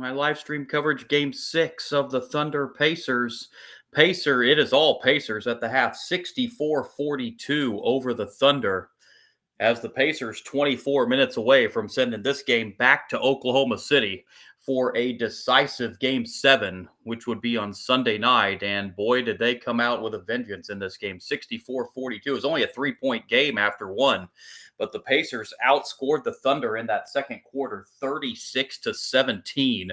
my live stream coverage, Game 6 of the Thunder Pacers. It is all Pacers at the half, 64-42 over the Thunder, as the Pacers 24 minutes away from sending this game back to Oklahoma City for a decisive Game 7, which would be on Sunday night. And boy, did they come out with a vengeance in this game. 64-42. It was only a 3-point game after one, but the Pacers outscored the Thunder in that second quarter 36-17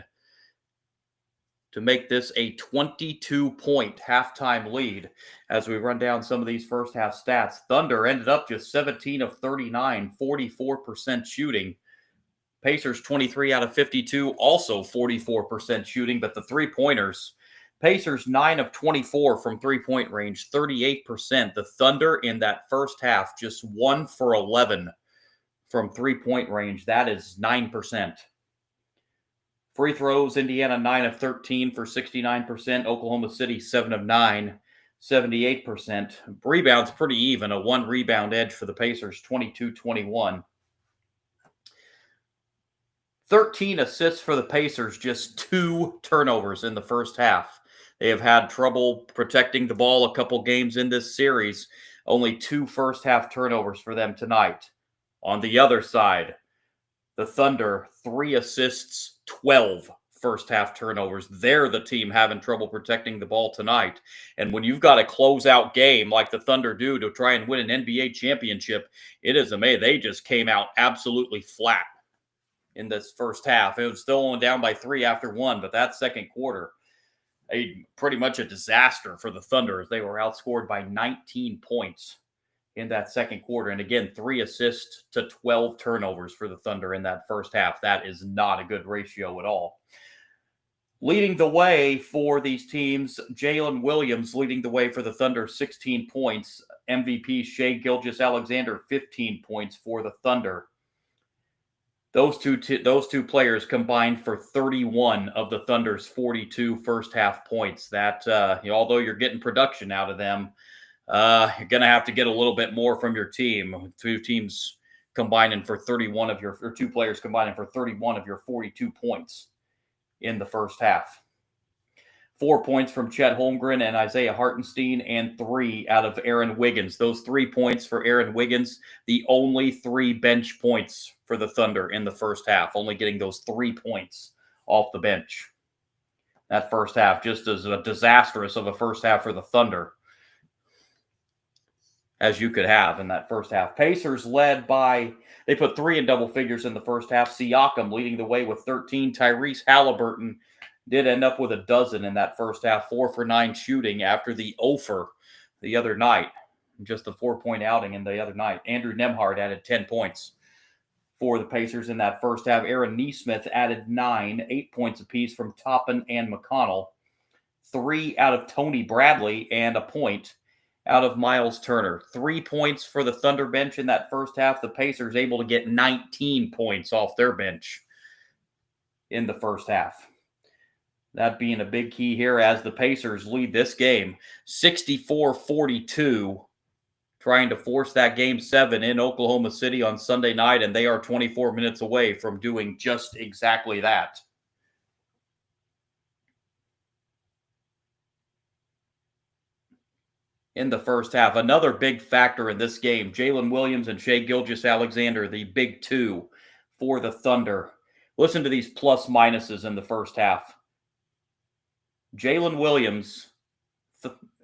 to make this a 22-point halftime lead. As we run down some of these first half stats, Thunder ended up just 17 of 39, 44% shooting. Pacers 23 out of 52, also 44% shooting, but the three-pointers, Pacers 9 of 24 from three-point range, 38%. The Thunder in that first half just 1 for 11 from three-point range. That is 9%. Free throws, Indiana 9 of 13 for 69%. Oklahoma City 7 of 9, 78%. Rebounds pretty even, a 1 rebound edge for the Pacers, 22-21. 13 assists for the Pacers, just 2 turnovers in the first half. They have had trouble protecting the ball a couple games in this series. Only 2 first half turnovers for them tonight. On the other side, the Thunder, 3 assists, 12 first half turnovers. They're the team having trouble protecting the ball tonight. And when you've got a closeout game like the Thunder do to try and win an NBA championship, it is amazing. They just came out absolutely flat in this first half. It was still only down by 3 after 1, but that second quarter, pretty much a disaster for the Thunder as they were outscored by 19 points in that second quarter. And again, 3 assists to 12 turnovers for the Thunder in that first half. That is not a good ratio at all. Leading the way for these teams, Jalen Williams leading the way for the Thunder, 16 points. MVP Shai Gilgeous-Alexander, 15 points for the Thunder. Those two players combined for 31 of the Thunder's 42 first half points. That although you're getting production out of them, you're going to have to get a little bit more from your team. Two players combining for 31 of your 42 points in the first half. 4 points from Chet Holmgren and Isaiah Hartenstein, and 3 out of Aaron Wiggins. Those 3 points for Aaron Wiggins, the only 3 bench points for the Thunder in the first half, only getting those 3 points off the bench. That first half, just as a disastrous of a first half for the Thunder as you could have in that first half. Pacers they put 3 in double figures in the first half. Siakam leading the way with 13. Tyrese Halliburton did end up with a dozen in that first half, 4 for 9 shooting after the offer the other night. Just a 4-point outing in the other night. Andrew Nembhard added 10 points for the Pacers in that first half. Aaron Nesmith added 9, 8 points apiece from Toppin and McConnell. 3 out of Tony Bradley and a point out of Miles Turner. 3 points for the Thunder bench in that first half. The Pacers able to get 19 points off their bench in the first half. That being a big key here as the Pacers lead this game 64-42, trying to force that Game 7 in Oklahoma City on Sunday night, and they are 24 minutes away from doing just exactly that. In the first half, another big factor in this game, Jalen Williams and Shai Gilgeous-Alexander, the big 2 for the Thunder. Listen to these plus minuses in the first half. Jalen Williams,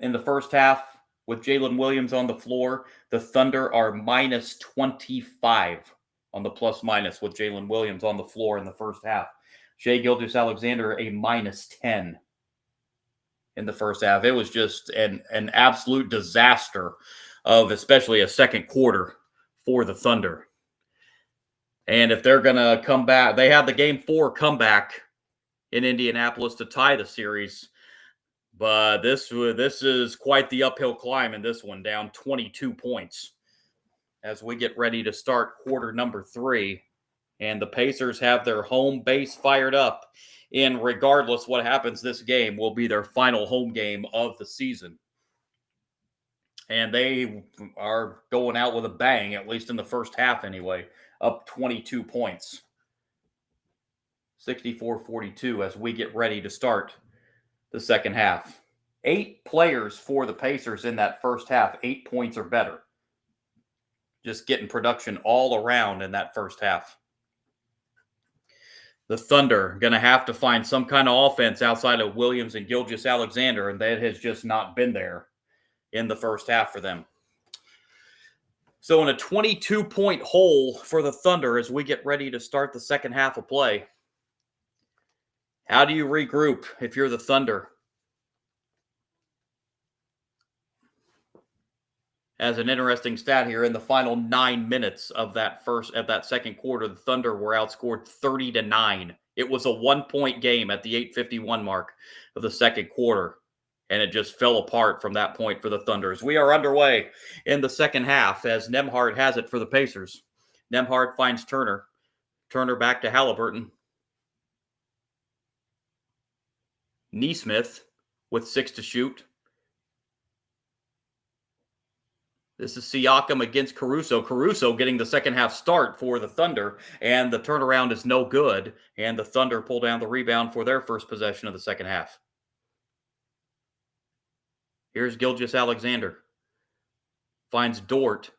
in the first half, with Jalen Williams on the floor, the Thunder are minus 25 on the plus minus with Jalen Williams on the floor in the first half. Shai Gilgeous-Alexander, a minus 10 in the first half. It was just an absolute disaster of especially a second quarter for the Thunder. And if they're going to come back, they had the Game 4 comeback in Indianapolis to tie the series. But this is quite the uphill climb in this one, down 22 points as we get ready to start quarter number 3. And the Pacers have their home base fired up. And regardless what happens, this game will be their final home game of the season. And they are going out with a bang, at least in the first half anyway, up 22 points. 64-42 as we get ready to start the second half. 8 players for the Pacers in that first half, 8 points or better. Just getting production all around in that first half. The Thunder going to have to find some kind of offense outside of Williams and Gilgeous-Alexander, and that has just not been there in the first half for them. So in a 22-point hole for the Thunder as we get ready to start the second half of play. How do you regroup if you're the Thunder? As an interesting stat here, in the final 9 minutes of that second quarter, the Thunder were outscored 30-9. It was a 1-point game at the 8:51 mark of the second quarter, and it just fell apart from that point for the Thunders. We are underway in the second half as Nembhard has it for the Pacers. Nembhard finds Turner. Turner back to Halliburton. Nesmith with 6 to shoot. This is Siakam against Caruso. Caruso getting the second half start for the Thunder, and the turnaround is no good, and the Thunder pull down the rebound for their first possession of the second half. Here's Gilgeous-Alexander. Finds Dort.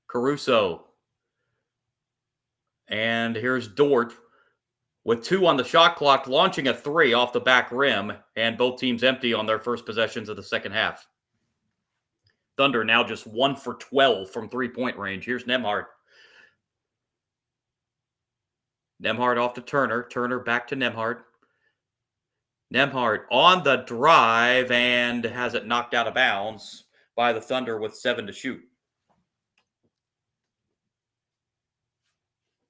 Caruso. And here's Dort with 2 on the shot clock, launching a 3 off the back rim, and both teams empty on their first possessions of the second half. Thunder now just 1 for 12 from three-point range. Here's Nembhard. Nembhard off to Turner. Turner back to Nembhard. Nembhard on the drive and has it knocked out of bounds by the Thunder with 7 to shoot.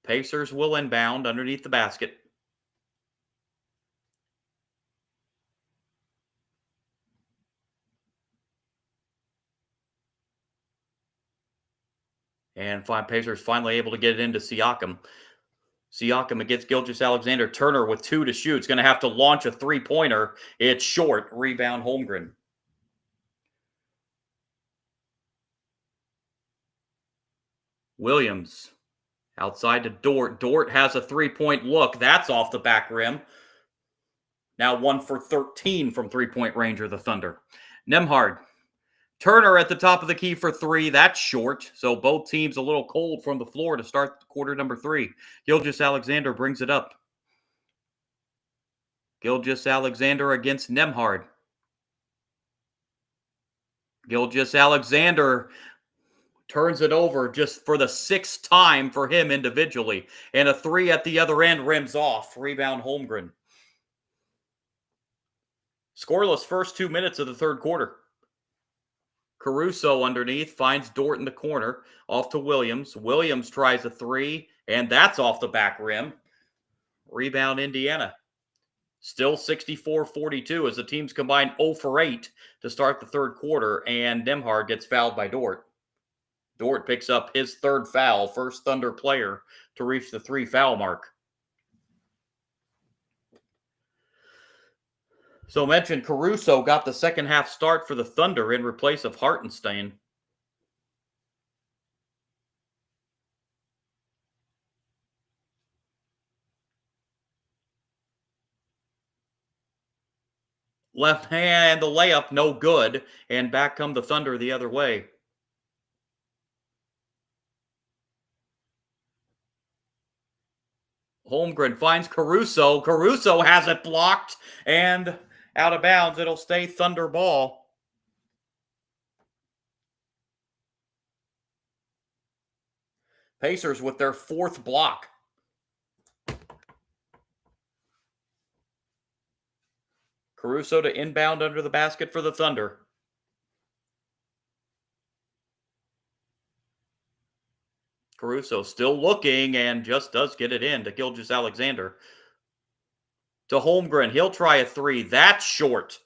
Pacers will inbound underneath the basket. And Pacers finally able to get it into Siakam. Siakam against Gilgeous-Alexander. Turner with 2 to shoot. It's going to have to launch a three-pointer. It's short. Rebound Holmgren. Williams outside to Dort. Dort has a three-point look. That's off the back rim. Now 1 for 13 from three-point range are the Thunder. Nembhard. Turner at the top of the key for 3. That's short. So both teams a little cold from the floor to start quarter number 3. Gilgeous-Alexander brings it up. Gilgeous-Alexander against Nembhard. Gilgeous-Alexander turns it over just for the 6th time for him individually. And a 3 at the other end rims off. Rebound Holmgren. Scoreless first 2 minutes of the third quarter. Caruso underneath finds Dort in the corner. Off to Williams. Williams tries a 3, and that's off the back rim. Rebound Indiana. Still 64-42 as the teams combine 0 for 8 to start the third quarter, and Nembhard gets fouled by Dort. Dort picks up his 3rd foul, first Thunder player to reach the 3-foul mark. So mentioned Caruso got the second half start for the Thunder in replace of Hartenstein. Left hand, the layup, no good. And back come the Thunder the other way. Holmgren finds Caruso. Caruso has it blocked and out of bounds. It'll stay Thunder ball. Pacers with their 4th block. Caruso to inbound under the basket for the Thunder. Caruso still looking and just does get it in to Gilgeous-Alexander. To Holmgren. He'll try a 3. That's short.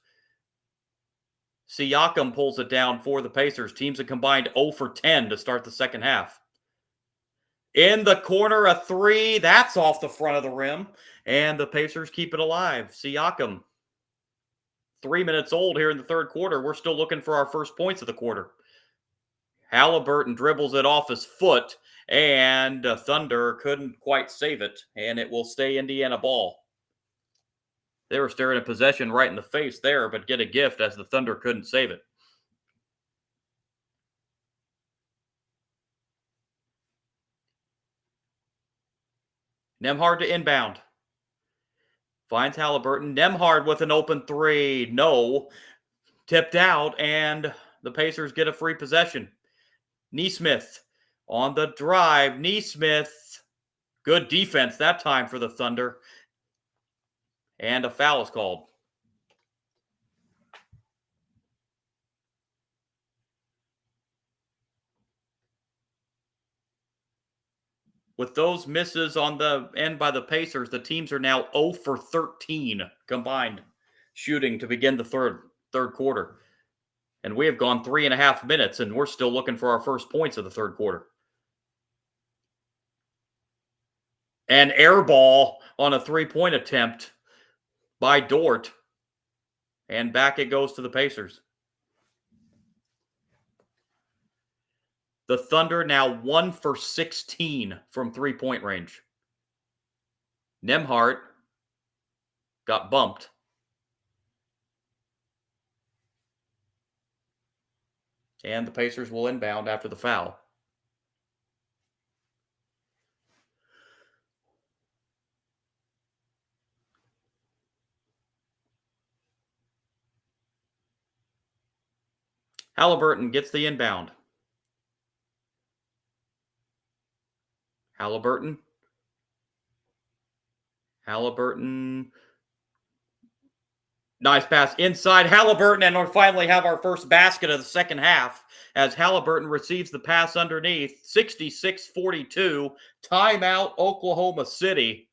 Siakam pulls it down for the Pacers. Teams have combined 0 for 10 to start the second half. In the corner, a 3. That's off the front of the rim. And the Pacers keep it alive. Siakam. 3 minutes old here in the third quarter. We're still looking for our first points of the quarter. Halliburton dribbles it off his foot, and Thunder couldn't quite save it, and it will stay Indiana ball. They were staring at possession right in the face there, but get a gift as the Thunder couldn't save it. Nembhard to inbound. Finds Halliburton. Nembhard with an open three. No. Tipped out, and the Pacers get a free possession. Nesmith on the drive. Nesmith. Good defense that time for the Thunder. And a foul is called. With those misses on the end by the Pacers, the teams are now 0 for 13 combined shooting to begin the third quarter. And we have gone 3.5 minutes, and we're still looking for our first points of the third quarter. An air ball on a three-point attempt by Dort. And back it goes to the Pacers. The Thunder now 1 for 16 from three-point range. Nembhard got bumped. And the Pacers will inbound after the foul. Halliburton gets the inbound. Halliburton. Nice pass inside Halliburton, and we finally have our first basket of the second half as Halliburton receives the pass underneath. 66-42, timeout Oklahoma City.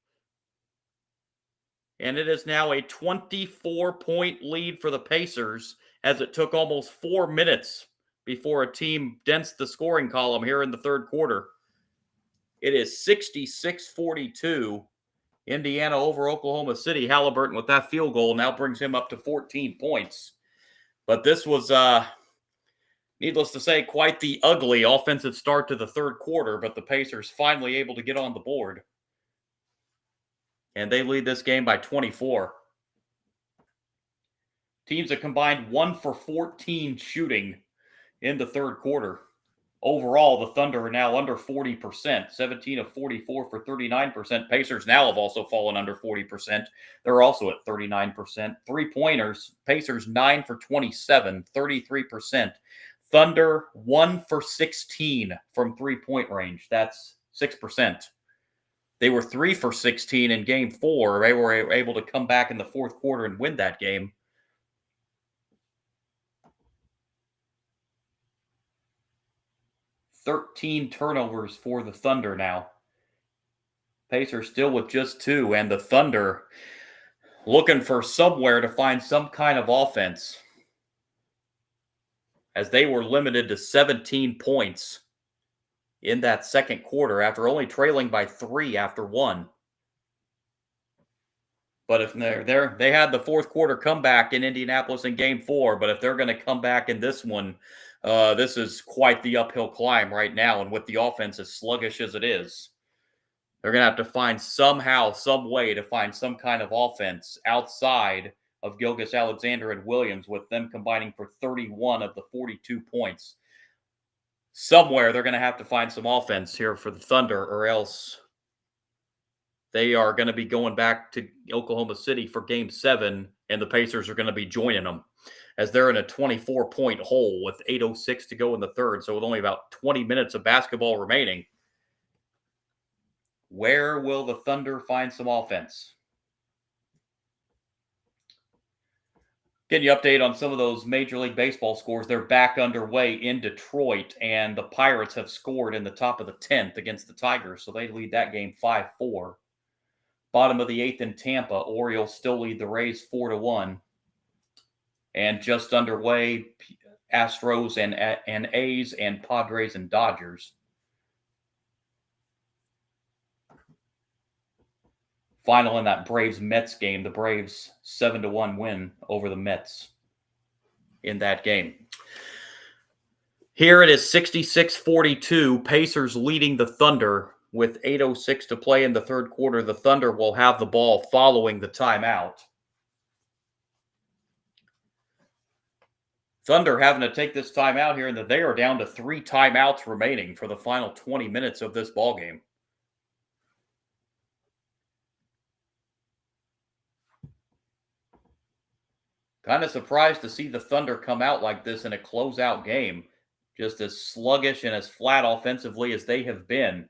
And it is now a 24-point lead for the Pacers as it took almost 4 minutes before a team dents the scoring column here in the third quarter. It is 66-42, Indiana over Oklahoma City. Halliburton with that field goal now brings him up to 14 points. But this was, needless to say, quite the ugly offensive start to the third quarter, but the Pacers finally able to get on the board. And they lead this game by 24. Teams have combined 1 for 14 shooting in the third quarter. Overall, the Thunder are now under 40%, 17 of 44 for 39%. Pacers now have also fallen under 40%. They're also at 39%. Three-pointers, Pacers 9 for 27, 33%. Thunder 1 for 16 from three-point range. That's 6%. They were 3 for 16 in Game 4. They were able to come back in the fourth quarter and win that game. $13 turnovers for the Thunder now. Pacers still with just 2, and the Thunder looking for somewhere to find some kind of offense as they were limited to 17 points in that second quarter after only trailing by 3 after 1. But if they had the fourth quarter comeback in Indianapolis in Game 4, but if they're going to come back in this one, this is quite the uphill climb right now. And with the offense as sluggish as it is, they're going to have to find somehow, some way to find some kind of offense outside of Gilgeous-Alexander and Williams, with them combining for 31 of the 42 points. Somewhere they're going to have to find some offense here for the Thunder, or else they are going to be going back to Oklahoma City for Game 7, and the Pacers are going to be joining them as they're in a 24-point hole with 8:06 to go in the third. So with only about 20 minutes of basketball remaining, where will the Thunder find some offense? Getting you update on some of those Major League Baseball scores. They're back underway in Detroit, and the Pirates have scored in the top of the 10th against the Tigers, so they lead that game 5-4. Bottom of the 8th in Tampa, Orioles still lead the Rays 4-1. And just underway, Astros and A's and Padres and Dodgers. Final in that Braves-Mets game, the Braves 7-1 win over the Mets in that game. Here it is 66-42, Pacers leading the Thunder with 8:06 to play in the third quarter. The Thunder will have the ball following the timeout. Thunder having to take this timeout here, and that they are down to 3 timeouts remaining for the final 20 minutes of this ballgame. Kind of surprised to see the Thunder come out like this in a closeout game, just as sluggish and as flat offensively as they have been.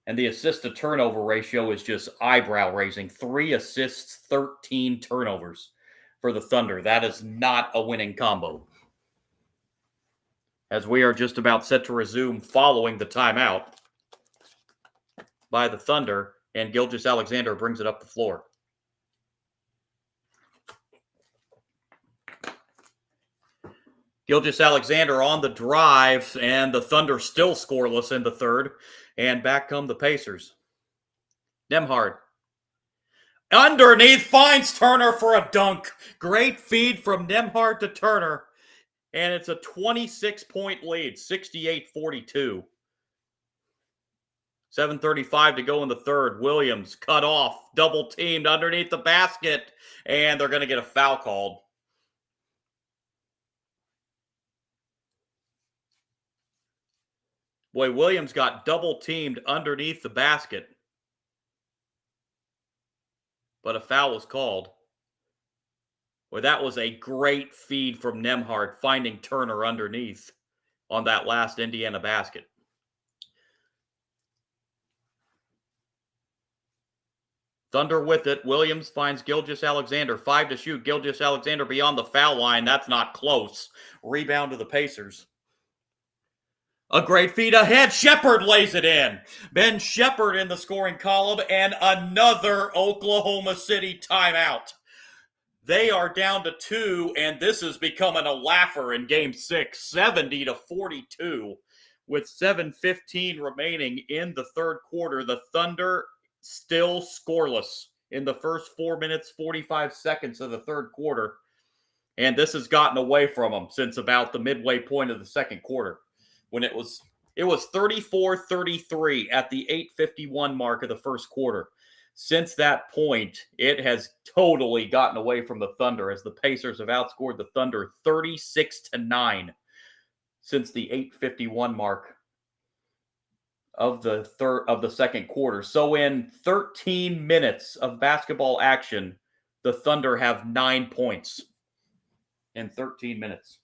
And the assist to turnover ratio is just eyebrow raising. 3 assists, 13 turnovers for the Thunder. That is not a winning combo. As we are just about set to resume following the timeout by the Thunder, and Gilgeous-Alexander brings it up the floor. Gilgeous-Alexander on the drive, and the Thunder still scoreless in the third, and back come the Pacers. Nembhard. Underneath, finds Turner for a dunk. Great feed from Nembhard to Turner, and it's a 26-point lead, 68-42. 7:35 to go in the third. Williams cut off, double teamed underneath the basket, and they're going to get a foul called. Boy, Williams got double teamed underneath the basket, but a foul was called. Boy, that was a great feed from Nembhard, finding Turner underneath on that last Indiana basket. Thunder with it. Williams finds Gilgeous-Alexander. 5 to shoot. Gilgeous-Alexander beyond the foul line. That's not close. Rebound to the Pacers. A great feed ahead. Shepherd lays it in. Ben Shepherd in the scoring column, and another Oklahoma City timeout. They are down to 2, and this is becoming a laugher in Game 6, 70-42. With 7:15 remaining in the third quarter, the Thunder still scoreless in the first 4 minutes, 45 seconds of the third quarter. And this has gotten away from them since about the midway point of the second quarter, when it was 34-33 at the 8:51 mark of the first quarter. Since that point, it has totally gotten away from the Thunder, as the Pacers have outscored the Thunder 36-9 since the 8:51 mark of the second quarter. So in 13 minutes of basketball action, the Thunder have 9 points in 13 minutes.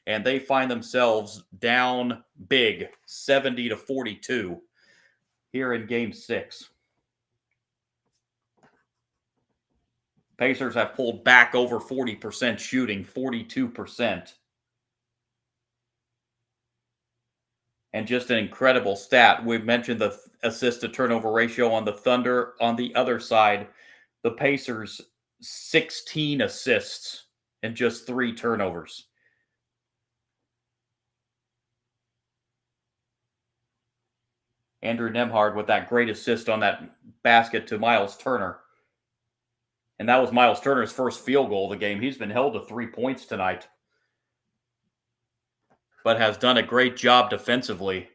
And they find themselves down big, 70-42 here in Game 6. Pacers have pulled back over 40% shooting, 42%. And just an incredible stat. We've mentioned the assist to turnover ratio on the Thunder. On the other side, the Pacers, 16 assists and just 3 turnovers. Andrew Nembhard with that great assist on that basket to Miles Turner. And that was Miles Turner's first field goal of the game. He's been held to 3 points tonight, but has done a great job defensively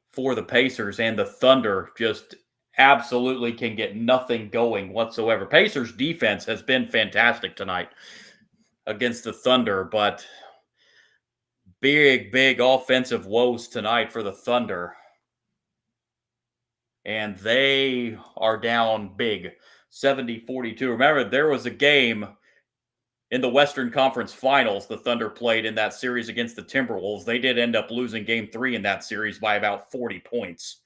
for the Pacers, and the Thunder just absolutely can get nothing going whatsoever. Pacers defense has been fantastic tonight against the Thunder, but big offensive woes tonight for the Thunder. And they are down big, 70-42. Remember, there was a game in the Western Conference Finals the Thunder played in that series against the Timberwolves. They did end up losing Game 3 in that series by about 40 points,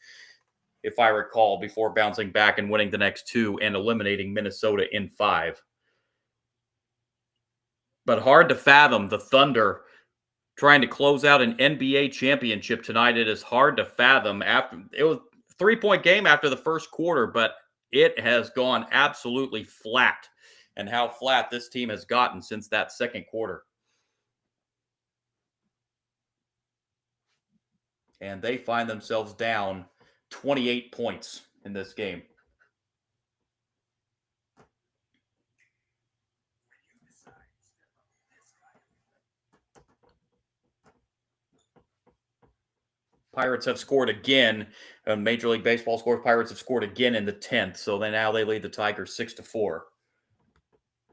if I recall, before bouncing back and winning the next 2 and eliminating Minnesota in 5. But hard to fathom the Thunder trying to close out an NBA championship tonight. It is hard to fathom. After it was a 3-point game after the first quarter, but it has gone absolutely flat. And how flat this team has gotten since that second quarter. And they find themselves down 28 points in this game. Pirates have scored again. Major League Baseball scores. Pirates have scored again in the 10th. So now they lead the Tigers 6-4.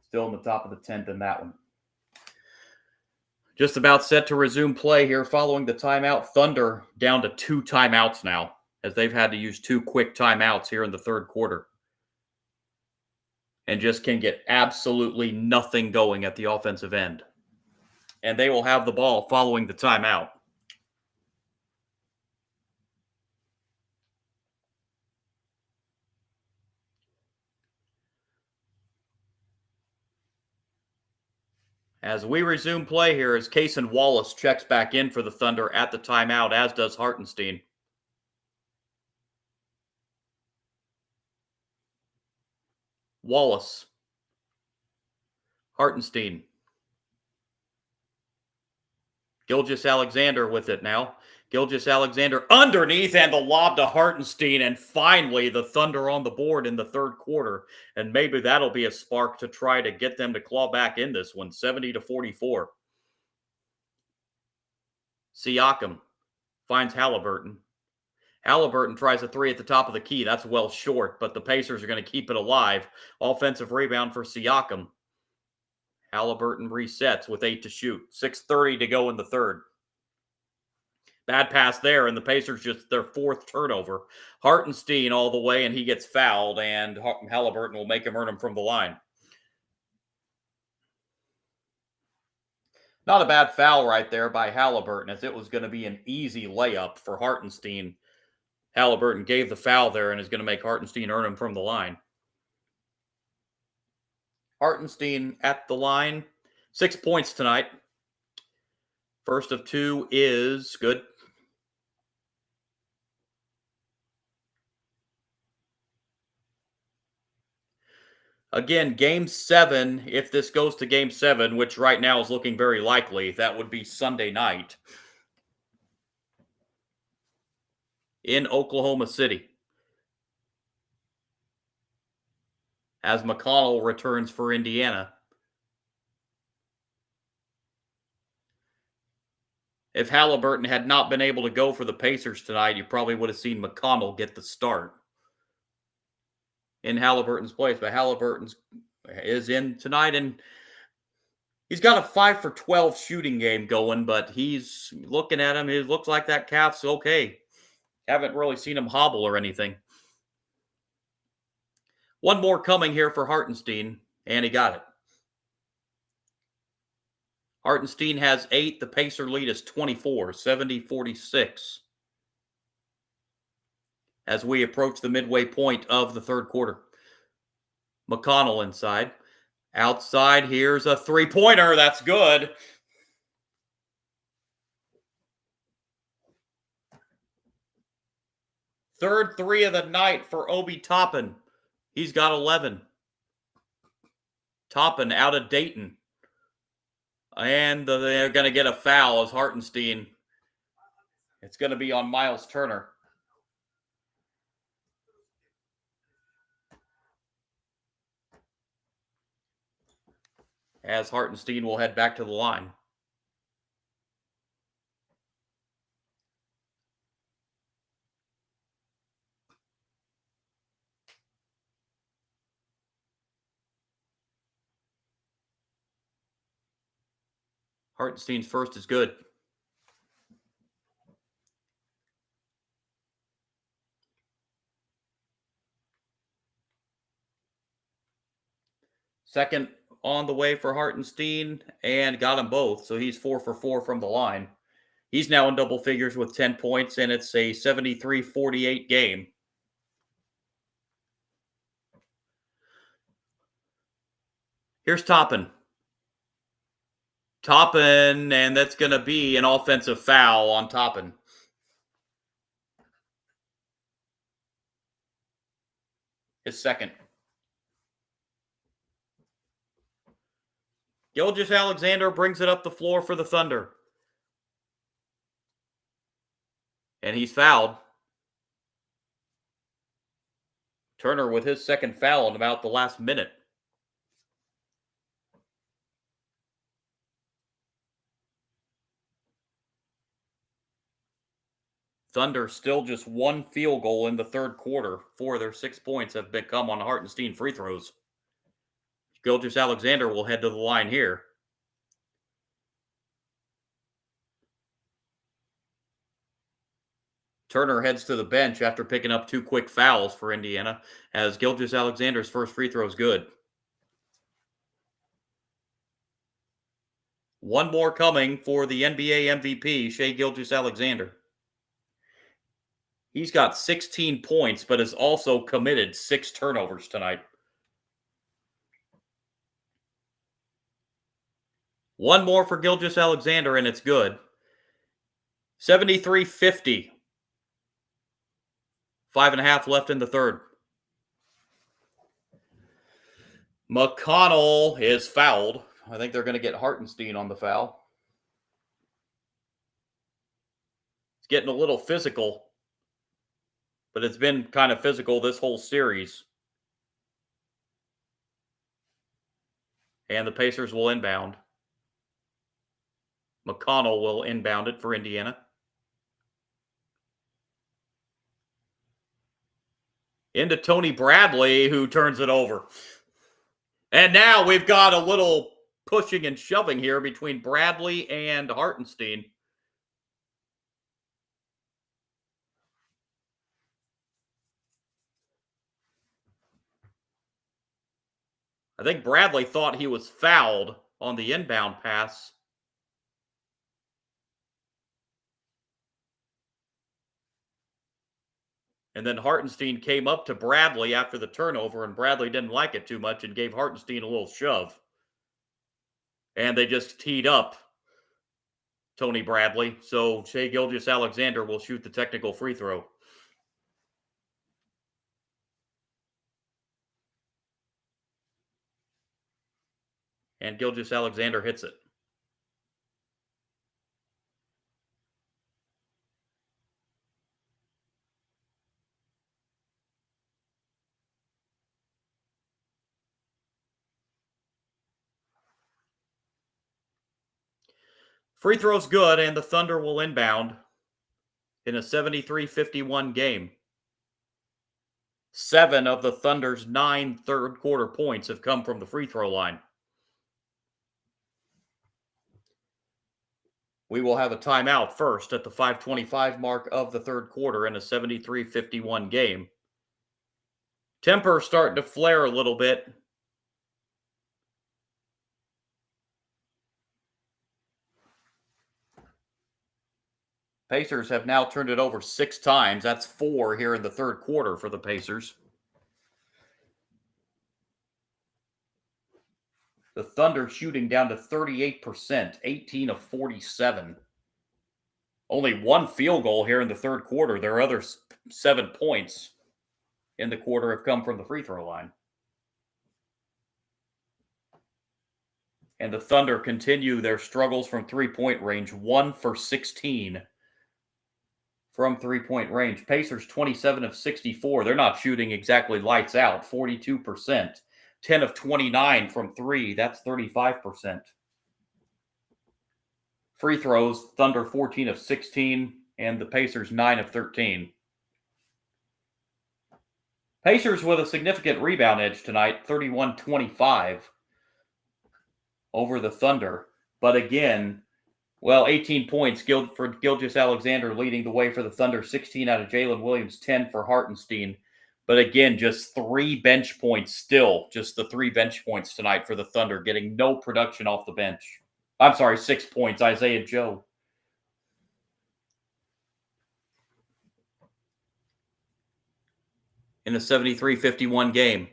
Still in the top of the 10th in that one. Just about set to resume play here following the timeout. Thunder down to 2 timeouts now, as they've had to use 2 quick timeouts here in the third quarter. And just can get absolutely nothing going at the offensive end. And they will have the ball following the timeout. As we resume play here, as Cason Wallace checks back in for the Thunder at the timeout, as does Hartenstein. Wallace. Hartenstein. Gilgeous-Alexander with it now. Gilgeous-Alexander underneath, and the lob to Hartenstein, and finally the Thunder on the board in the third quarter. And maybe that'll be a spark to try to get them to claw back in this one, 70-44. Siakam finds Halliburton. Halliburton tries a 3 at the top of the key. That's well short, but the Pacers are going to keep it alive. Offensive rebound for Siakam. Halliburton resets with 8 to shoot. 6:30 to go in the third. Bad pass there, and the Pacers just their 4th turnover. Hartenstein all the way, and he gets fouled, and Halliburton will make him earn him from the line. Not a bad foul right there by Halliburton, as it was going to be an easy layup for Hartenstein. Halliburton gave the foul there and is going to make Hartenstein earn him from the line. Hartenstein at the line. 6 points tonight. First of 2 is good. Again, Game 7, if this goes to Game 7, which right now is looking very likely, that would be Sunday night in Oklahoma City, as McConnell returns for Indiana. If Halliburton had not been able to go for the Pacers tonight, you probably would have seen McConnell get the start in Halliburton's place. But Halliburton is in tonight, and he's got a 5 for 12 shooting game going, but he's looking at him. It looks like that calf's okay. Haven't really seen him hobble or anything. One more coming here for Hartenstein, and he got it. Hartenstein has 8. The Pacer lead is 24, 70-46. As we approach the midway point of the third quarter. McConnell inside. Outside, here's a 3-pointer. That's good. Third 3 of the night for Obi Toppin. He's got 11. Toppin out of Dayton. And they're going to get a foul as Hartenstein. It's going to be on Miles Turner. As Hartenstein will head back to the line. Hartenstein's first is good. Second on the way for Hartenstein, and got them both. So he's 4 for 4 from the line. He's now in double figures with 10 points, and it's a 73-48 game. Here's Toppin. Toppin, and that's going to be an offensive foul on Toppin. His second. Gilgeous-Alexander brings it up the floor for the Thunder. And he's fouled. Turner with his second foul in about the last minute. Thunder still just one field goal in the third quarter. 4 of their 6 points have become on Hartenstein free throws. Gilgeous-Alexander will head to the line here. Turner heads to the bench after picking up 2 quick fouls for Indiana, as Gilgeous-Alexander's first free throw is good. One more coming for the NBA MVP, Shai Gilgeous-Alexander. He's got 16 points, but has also committed 6 turnovers tonight. One more for Gilgeous-Alexander, and it's good. 73-50. 5.5 left in the third. McConnell is fouled. I think they're going to get Hartenstein on the foul. It's getting a little physical, but it's been kind of physical this whole series. And the Pacers will inbound. McConnell will inbound it for Indiana. Into Tony Bradley, who turns it over. And now we've got a little pushing and shoving here between Bradley and Hartenstein. I think Bradley thought he was fouled on the inbound pass. And then Hartenstein came up to Bradley after the turnover, and Bradley didn't like it too much and gave Hartenstein a little shove. And they just teed up Tony Bradley. So Shai Gilgeous-Alexander will shoot the technical free throw. And Gilgeous-Alexander hits it. Free throw's good, and the Thunder will inbound in a 73-51 game. 7 of the Thunder's 9 third quarter points have come from the free throw line. We will have a timeout first at the 5:25 mark of the third quarter in a 73-51 game. Temper starting to flare a little bit. Pacers have now turned it over 6 times. That's 4 here in the third quarter for the Pacers. The Thunder shooting down to 38%, 18 of 47. Only 1 field goal here in the third quarter. Their other 7 points in the quarter have come from the free throw line. And the Thunder continue their struggles from three-point range, 1 for 16 from three-point range. Pacers 27 of 64. They're not shooting exactly lights out, 42%. 10 of 29 from 3. That's 35%. Free throws, Thunder 14 of 16, and the Pacers 9 of 13. Pacers with a significant rebound edge tonight, 31-25 over the Thunder. But again, 18 points for Gilgeous-Alexander leading the way for the Thunder, 16 out of Jalen Williams, 10 for Hartenstein. But again, just 3 bench points still, just the 3 bench points tonight for the Thunder, getting no production off the bench. I'm sorry, 6 points, Isaiah Joe. In a 73-51 game.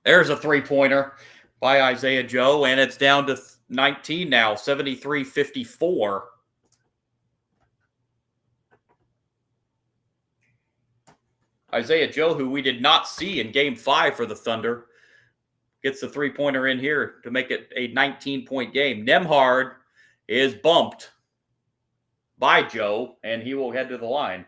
There's a three-pointer by Isaiah Joe, and it's down to 19 now, 73-54. Isaiah Joe, who we did not see in Game 5 for the Thunder, gets the three-pointer in here to make it a 19-point game. Nembhard is bumped by Joe, and he will head to the line.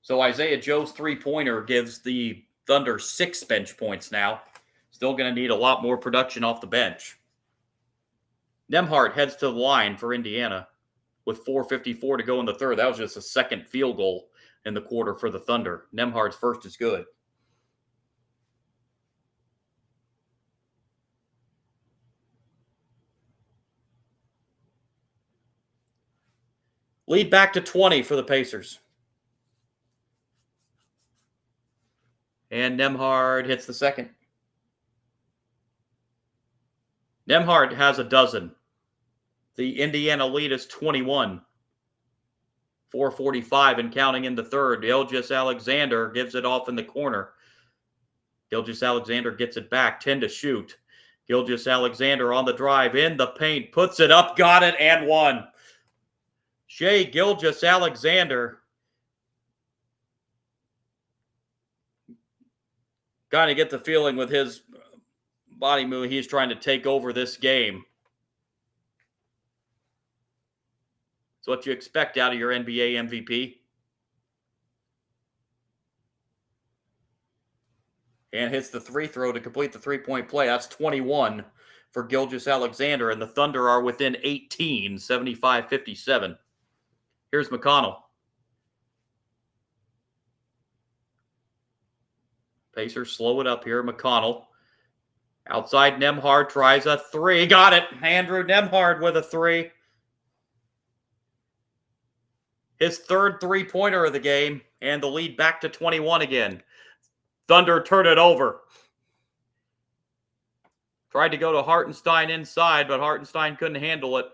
So Isaiah Joe's three-pointer gives the Thunder 6 bench points now. Still going to need a lot more production off the bench. Nembhard heads to the line for Indiana with 4:54 to go in the third. That was just a second field goal in the quarter for the Thunder. Nembhard's first is good. Lead back to 20 for the Pacers. And Nembhard hits the second. Nembhard has a dozen. The Indiana lead is 21. 4:45 and counting in the third. Gilgeous-Alexander gives it off in the corner. Gilgeous-Alexander gets it back. 10 to shoot. Gilgeous-Alexander on the drive in the paint. Puts it up. Got it and won. Shai Gilgeous-Alexander kind of get the feeling with his body move he's trying to take over this game. It's what you expect out of your NBA MVP. And hits the free throw to complete the three-point play. That's 21 for Gilgeous-Alexander, and the Thunder are within 18, 75-57. Here's McConnell. Pacers slow it up here. McConnell. Outside, Nembhard tries a three. Got it. Andrew Nembhard with a three. His third three-pointer of the game, and the lead back to 21 again. Thunder turn it over. Tried to go to Hartenstein inside, but Hartenstein couldn't handle it.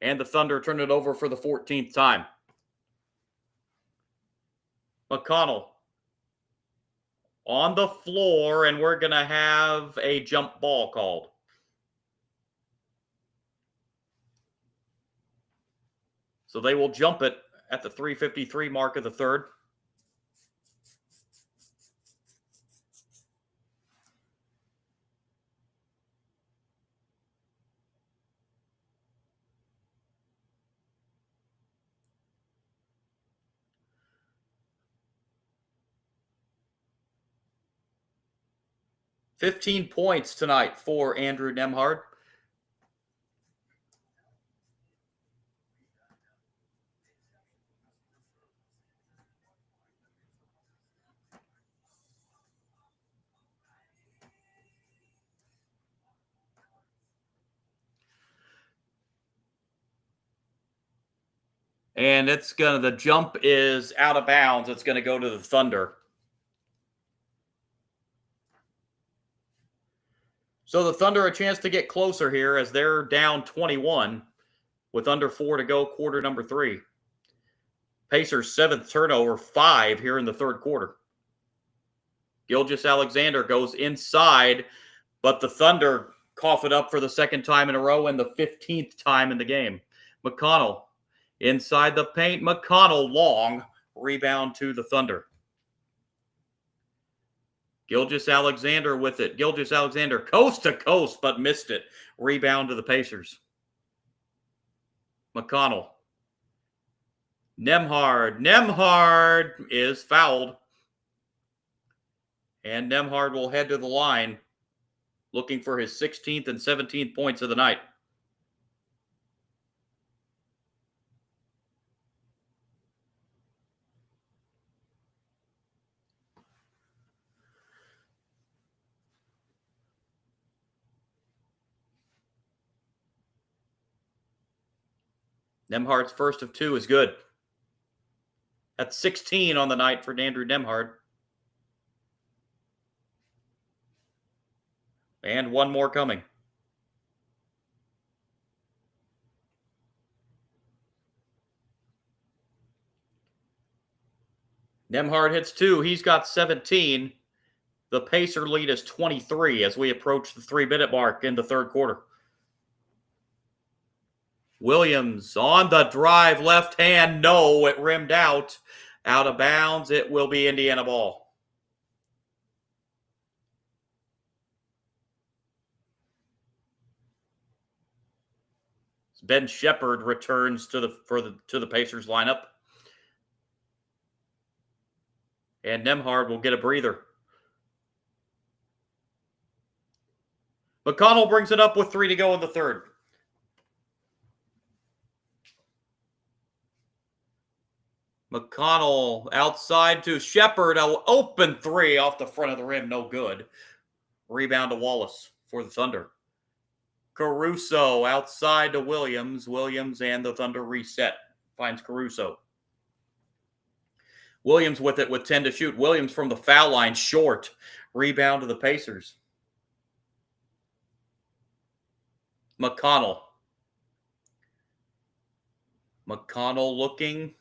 And the Thunder turn it over for the 14th time. McConnell on the floor, and we're going to have a jump ball called. So they will jump it at the 3:53 mark of the third. $15 points tonight for Andrew Nembhard. And the jump is out of bounds. It's going to go to the Thunder. So the Thunder a chance to get closer here as they're down 21 with under 4 to go, quarter number 3. Pacers' 7th turnover, 5 here in the third quarter. Gilgeous-Alexander goes inside, but the Thunder cough it up for the second time in a row and the 15th time in the game. McConnell inside the paint. McConnell long. Rebound to the Thunder. Gilgeous-Alexander with it. Gilgeous-Alexander coast to coast, but missed it. Rebound to the Pacers. McConnell. Nembhard. Nembhard is fouled. And Nembhard will head to the line looking for his 16th and 17th points of the night. Nembhard's first of 2 is good. That's 16 on the night for Andrew Nembhard. And one more coming. Nembhard hits 2. He's got 17. The Pacer lead is 23 as we approach the 3-minute mark in the third quarter. Williams on the drive, left hand. No, it rimmed out. Out of bounds. It will be Indiana ball. Ben Sheppard returns to the Pacers lineup. And Nembhard will get a breather. McConnell brings it up with 3 to go in the third. McConnell outside to Shepard. An open three off the front of the rim. No good. Rebound to Wallace for the Thunder. Caruso outside to Williams. Williams and the Thunder reset. Finds Caruso. Williams with it with 10 to shoot. Williams from the foul line, short. Rebound to the Pacers. McConnell. McConnell looking.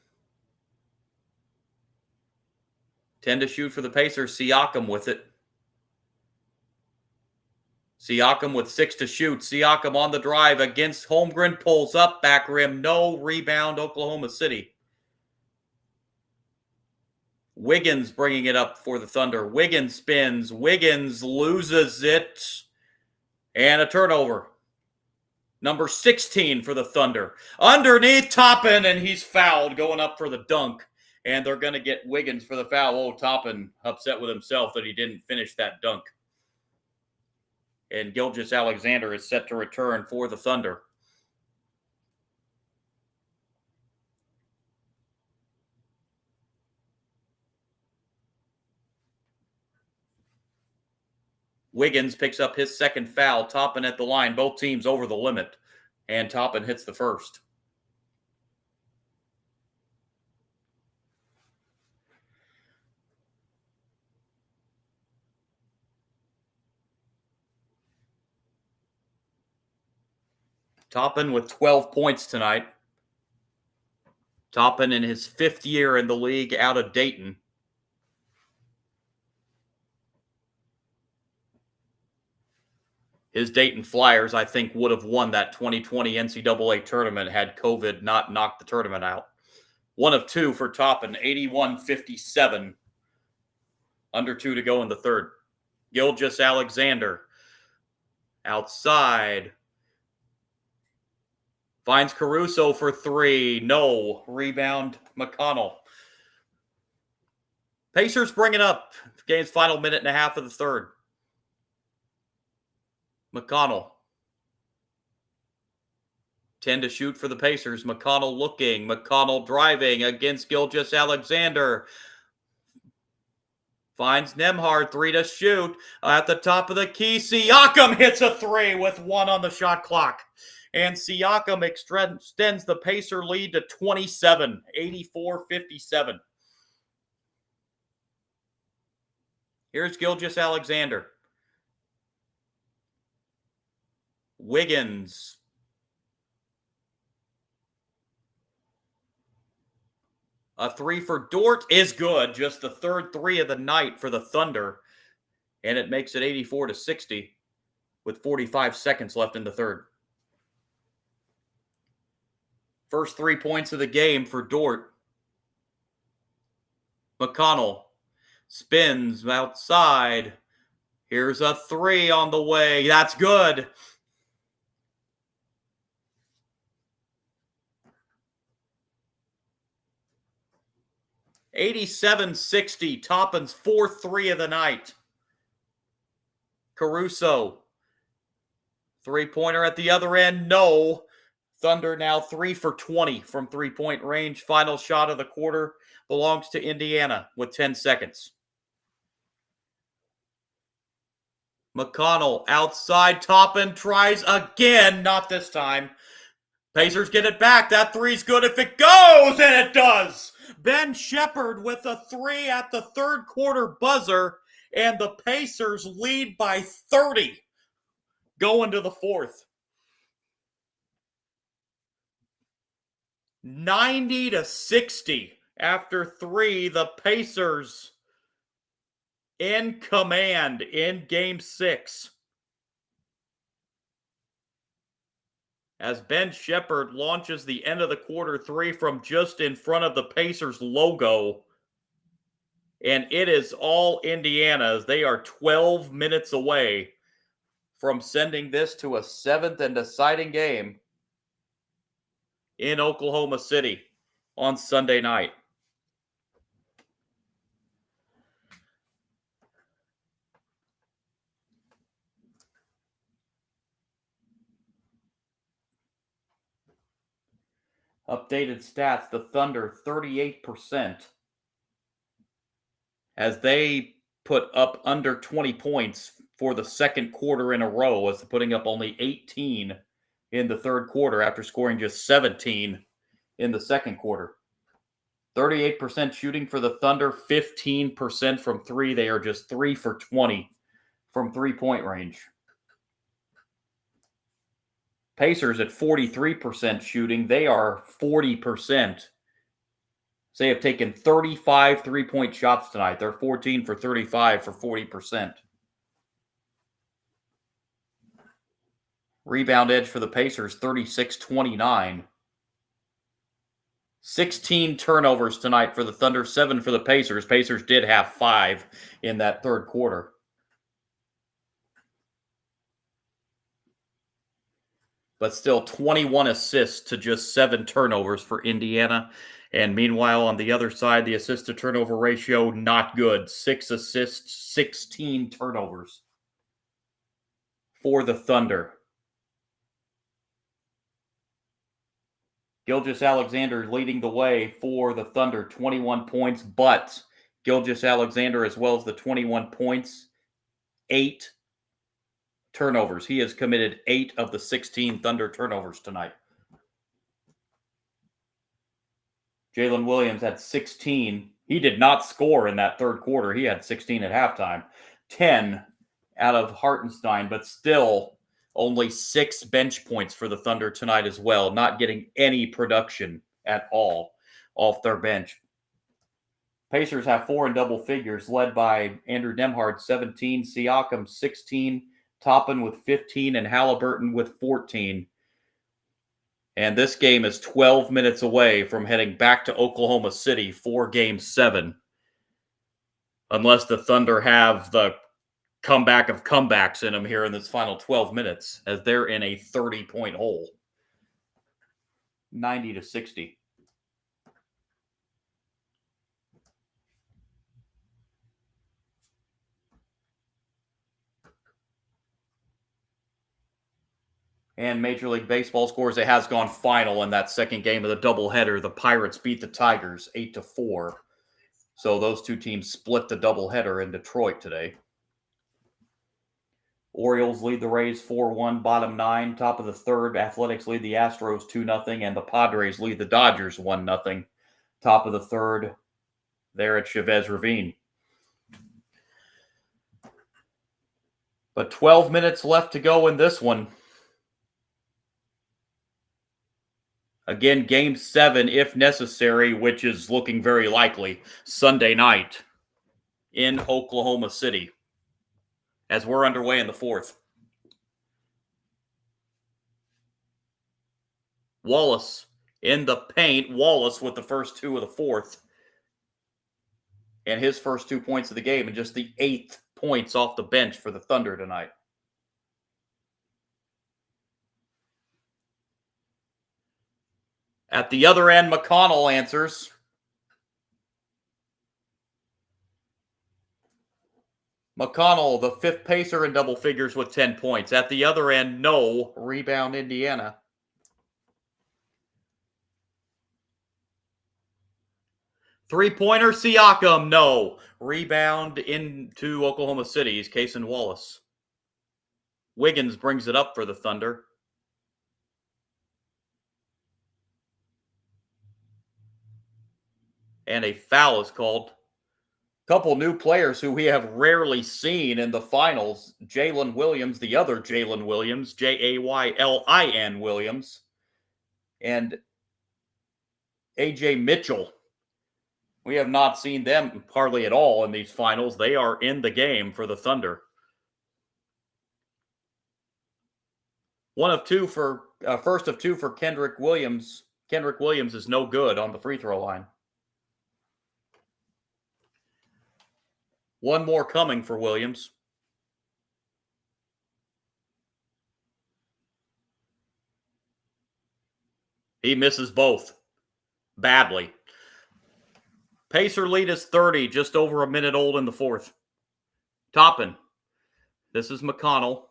10 to shoot for the Pacers. Siakam with it. Siakam with 6 to shoot. Siakam on the drive against Holmgren. Pulls up. Back rim. No. Rebound Oklahoma City. Wiggins bringing it up for the Thunder. Wiggins spins. Wiggins loses it. And a turnover. Number 16 for the Thunder. Underneath Toppin, and he's fouled going up for the dunk. And they're going to get Wiggins for the foul. Oh, Toppin upset with himself that he didn't finish that dunk. And Gilgeous-Alexander is set to return for the Thunder. Wiggins picks up his second foul. Toppin at the line. Both teams over the limit. And Toppin hits the first. Toppin with 12 points tonight. Toppin in his 5th year in the league out of Dayton. His Dayton Flyers, I think, would have won that 2020 NCAA tournament had COVID not knocked the tournament out. 1 of 2 for Toppin, 81-57. Under 2 to go in the third. Gilgeous-Alexander outside. Finds Caruso for 3. No. Rebound McConnell. Pacers bring it up. Game's final minute and a half of the third. McConnell. 10 to shoot for the Pacers. McConnell looking. McConnell driving against Gilgeous-Alexander. Finds Nembhard. 3 to shoot. At the top of the key, Siakam hits a 3 with 1 on the shot clock. And Siakam extends the Pacer lead to 27, 84-57. Here's Gilgeous-Alexander. Wiggins. A 3 for Dort is good. Just the third 3 of the night for the Thunder. And it makes it 84-60 with 45 seconds left in the third. First 3 points of the game for Dort. McConnell spins outside. Here's a 3 on the way. That's good. $87-60. Toppin's 4th 3 of the night. Caruso. 3-pointer at the other end. No. Thunder now 3 for 20 from 3-point range. Final shot of the quarter belongs to Indiana with 10 seconds. McConnell outside. Toppin tries again. Not this time. Pacers get it back. That 3's good if it goes, and it does. Ben Shepard with a 3 at the third quarter buzzer, and the Pacers lead by 30 going to the fourth. 90-60 after 3. The Pacers in command in Game 6. As Ben Shepard launches the end of the quarter 3 from just in front of the Pacers logo. And it is all Indiana as they are 12 minutes away from sending this to a 7th and deciding game in Oklahoma City on Sunday night. Updated stats, the Thunder 38%. As they put up under 20 points for the second quarter in a row, as putting up only 18 in the third quarter after scoring just 17 in the second quarter. 38% shooting for the Thunder, 15% from three. They are just 3 for 20 from three-point range. Pacers at 43% shooting. They are 40%. They have taken 35 three-point shots tonight. They're 14 for 35 for 40%. Rebound edge for the Pacers, 36-29. 16 turnovers tonight for the Thunder, 7 for the Pacers. Pacers did have 5 in that third quarter. But still 21 assists to just 7 turnovers for Indiana. And meanwhile, on the other side, the assist to turnover ratio, not good. 6 assists, 16 turnovers for the Thunder. Gilgeous-Alexander leading the way for the Thunder, 21 points, but Gilgeous-Alexander, as well as the 21 points, 8 turnovers. He has committed 8 of the 16 Thunder turnovers tonight. Jalen Williams had 16. He did not score in that third quarter. He had 16 at halftime. 10 out of Hartenstein, but still only 6 bench points for the Thunder tonight as well, not getting any production at all off their bench. Pacers have 4 in double figures, led by Andrew Nembhard, 17, Siakam, 16, Toppin with 15, and Halliburton with 14. And this game is 12 minutes away from heading back to Oklahoma City for Game 7. Unless the Thunder have the comeback of comebacks in them here in this final 12 minutes, as they're in a 30-point hole. 90-60. And Major League Baseball scores, it has gone final in that second game of the doubleheader. The Pirates beat the Tigers 8-4. So those two teams split the doubleheader in Detroit today. Orioles lead the Rays 4-1, bottom 9. Top of the third, Athletics lead the Astros 2-0, and the Padres lead the Dodgers 1-0. Top of the third, there at Chavez Ravine. But 12 minutes left to go in this one. Again, Game 7, if necessary, which is looking very likely, Sunday night in Oklahoma City, as we're underway in the fourth. Wallace in the paint. Wallace with the first 2 of the fourth. And his first 2 points of the game, and just the 8th points off the bench for the Thunder tonight. At the other end, McConnell answers. McConnell, the 5th Pacer in double figures with 10 points. At the other end, no. Rebound Indiana. Three-pointer Siakam, no. Rebound into Oklahoma City's Cason Wallace. Wiggins brings it up for the Thunder. And a foul is called. Couple new players who we have rarely seen in the finals. Jalen Williams, the other Jalen Williams, Jaylin Williams, and AJ Mitchell. We have not seen them hardly at all in these finals. They are in the game for the Thunder. 1 of 2 for first of 2 for Kendrick Williams. Kendrick Williams is no good on the free throw line. 1 more coming for Williams. He misses both badly. Pacer lead is 30, just over a minute old in the fourth. Toppin. This is McConnell.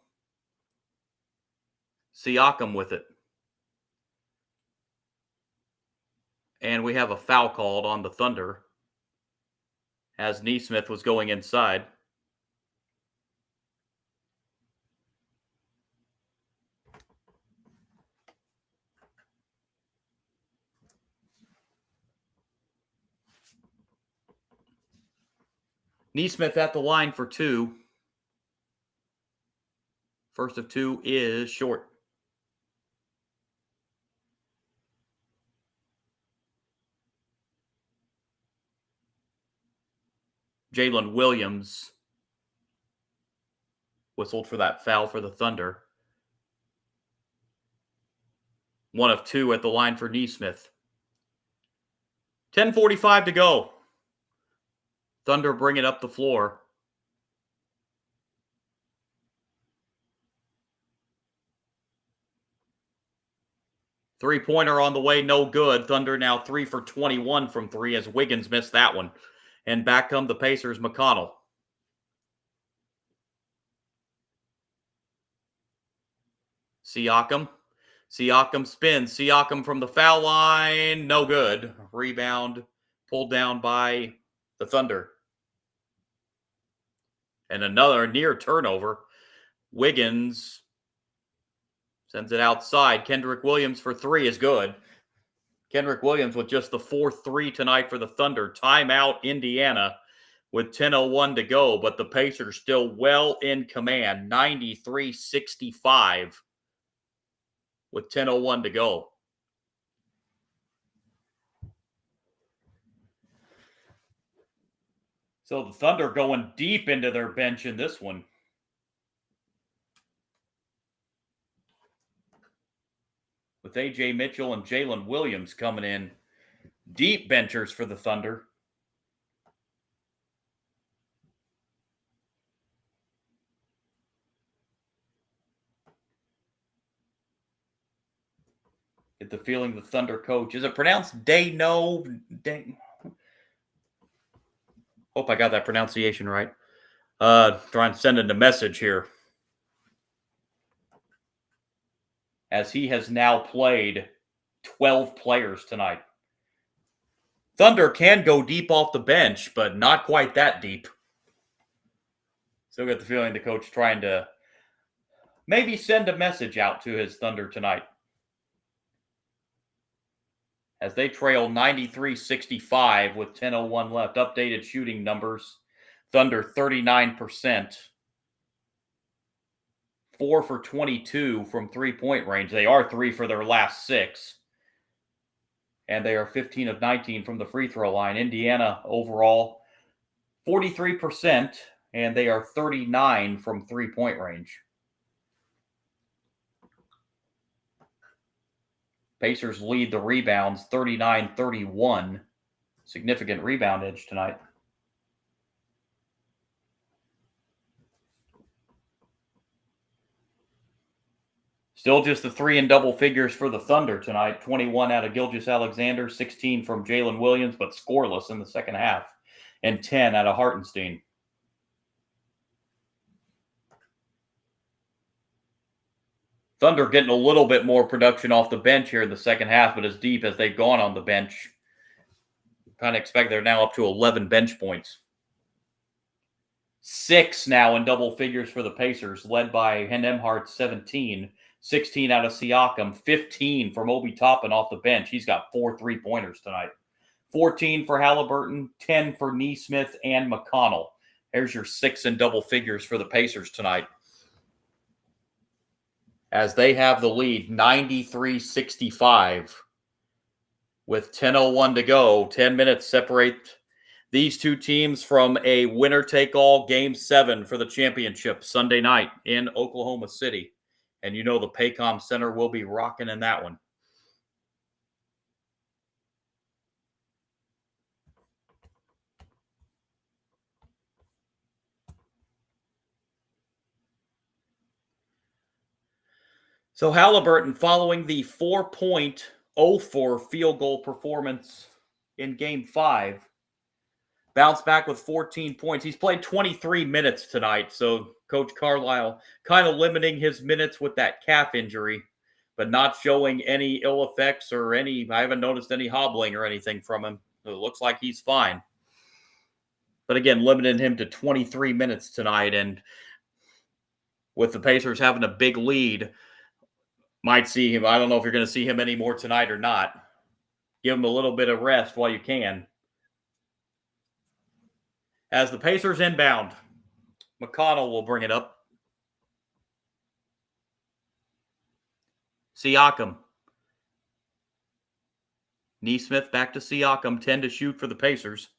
Siakam with it. And we have a foul called on the Thunder as Neesmith was going inside. Neesmith at the line for two. First of two is short. Jalen Williams whistled for that foul for the Thunder. 1 of 2 at the line for Neesmith. 10:45 to go. Thunder bring it up the floor. Three-pointer on the way, no good. Thunder now 3 for 21 from 3 as Wiggins missed that one. And back come the Pacers, McConnell. Siakam. Siakam spins. Siakam from the foul line. No good. Rebound pulled down by the Thunder. And another near turnover. Wiggins sends it outside. Kendrick Williams for 3 is good. Kendrick Williams with just the 4th 3 tonight for the Thunder. Timeout, Indiana, with 10:01 to go, but the Pacers still well in command. 93-65 with 10:01 to go. So the Thunder going deep into their bench in this one. With A.J. Mitchell and Jalen Williams coming in. Deep benchers for the Thunder. Get the feeling the Thunder coach. Is it pronounced Dano? Hope I got that pronunciation right. Trying to send in a message here. As he has now played 12 players tonight. Thunder can go deep off the bench, but not quite that deep. Still get the feeling the coach trying to maybe send a message out to his Thunder tonight. As they trail 93-65 with 10:01 left. Updated shooting numbers. Thunder 39%. 4 for 22 from three-point range. They are 3 for their last 6. And they are 15 of 19 from the free throw line. Indiana overall 43%, and they are 39 from three-point range. Pacers lead the rebounds 39-31. Significant rebound edge tonight. Still just the 3 in double figures for the Thunder tonight. 21 out of Gilgeous-Alexander, 16 from Jalen Williams, but scoreless in the second half. And 10 out of Hartenstein. Thunder getting a little bit more production off the bench here in the second half, but as deep as they've gone on the bench. Kind of expect they're now up to 11 bench points. 6 now in double figures for the Pacers, led by Nembhard, 17. 16 out of Siakam, 15 from Obi Toppin off the bench. He's got 4 3-pointers tonight. 14 for Halliburton, 10 for Neesmith and McConnell. There's your 6 in double figures for the Pacers tonight. As they have the lead, 93-65. With 10:01 to go, 10 minutes separate these two teams from a winner-take-all Game 7 for the championship Sunday night in Oklahoma City. And you know the Paycom Center will be rocking in that one. So Halliburton, following the 4.04 field goal performance in Game 5, bounced back with 14 points. He's played 23 minutes tonight, so Coach Carlisle kind of limiting his minutes with that calf injury. but not showing any ill effects or any, I haven't noticed any hobbling or anything from him. It looks like he's fine. But again, limiting him to 23 minutes tonight, and with the Pacers having a big lead, might see him. I don't know if you're going to see him anymore tonight or not. Give him a little bit of rest while you can. As the Pacers inbound, McConnell will bring it up. Siakam. Nesmith back to Siakam. 10 to shoot for the Pacers.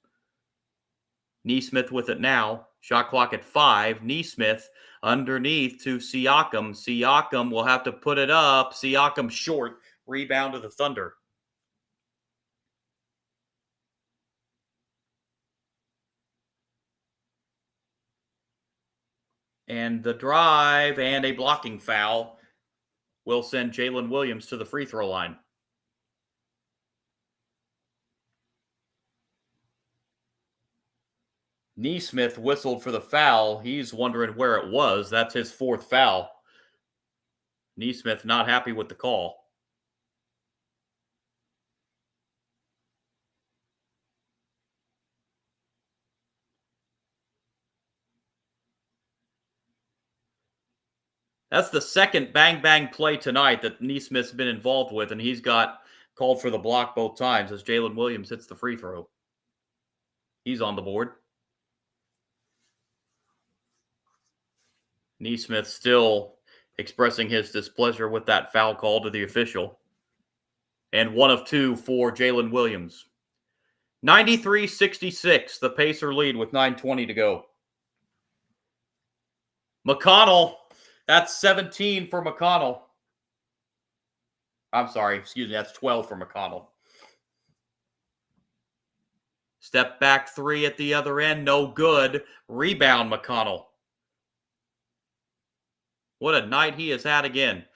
Nesmith with it now. Shot clock at 5. Nesmith underneath to Siakam. Siakam will have to put it up. Siakam short. Rebound to the Thunder. And the drive and a blocking foul will send Jalen Williams to the free throw line. Nesmith whistled for the foul. He's wondering where it was. That's his 4th foul. Nesmith not happy with the call. That's the second bang-bang play tonight that Nesmith's been involved with, and he's got called for the block both times as Jalen Williams hits the free throw. He's on the board. Nesmith still expressing his displeasure with that foul call to the official. And 1 of 2 for Jalen Williams. 93-66, the Pacer lead with 9:20 to go. McConnell, that's 17 for McConnell. I'm sorry, excuse me, that's 12 for McConnell. Step back 3 at the other end, no good. Rebound, McConnell. What a night he has had again.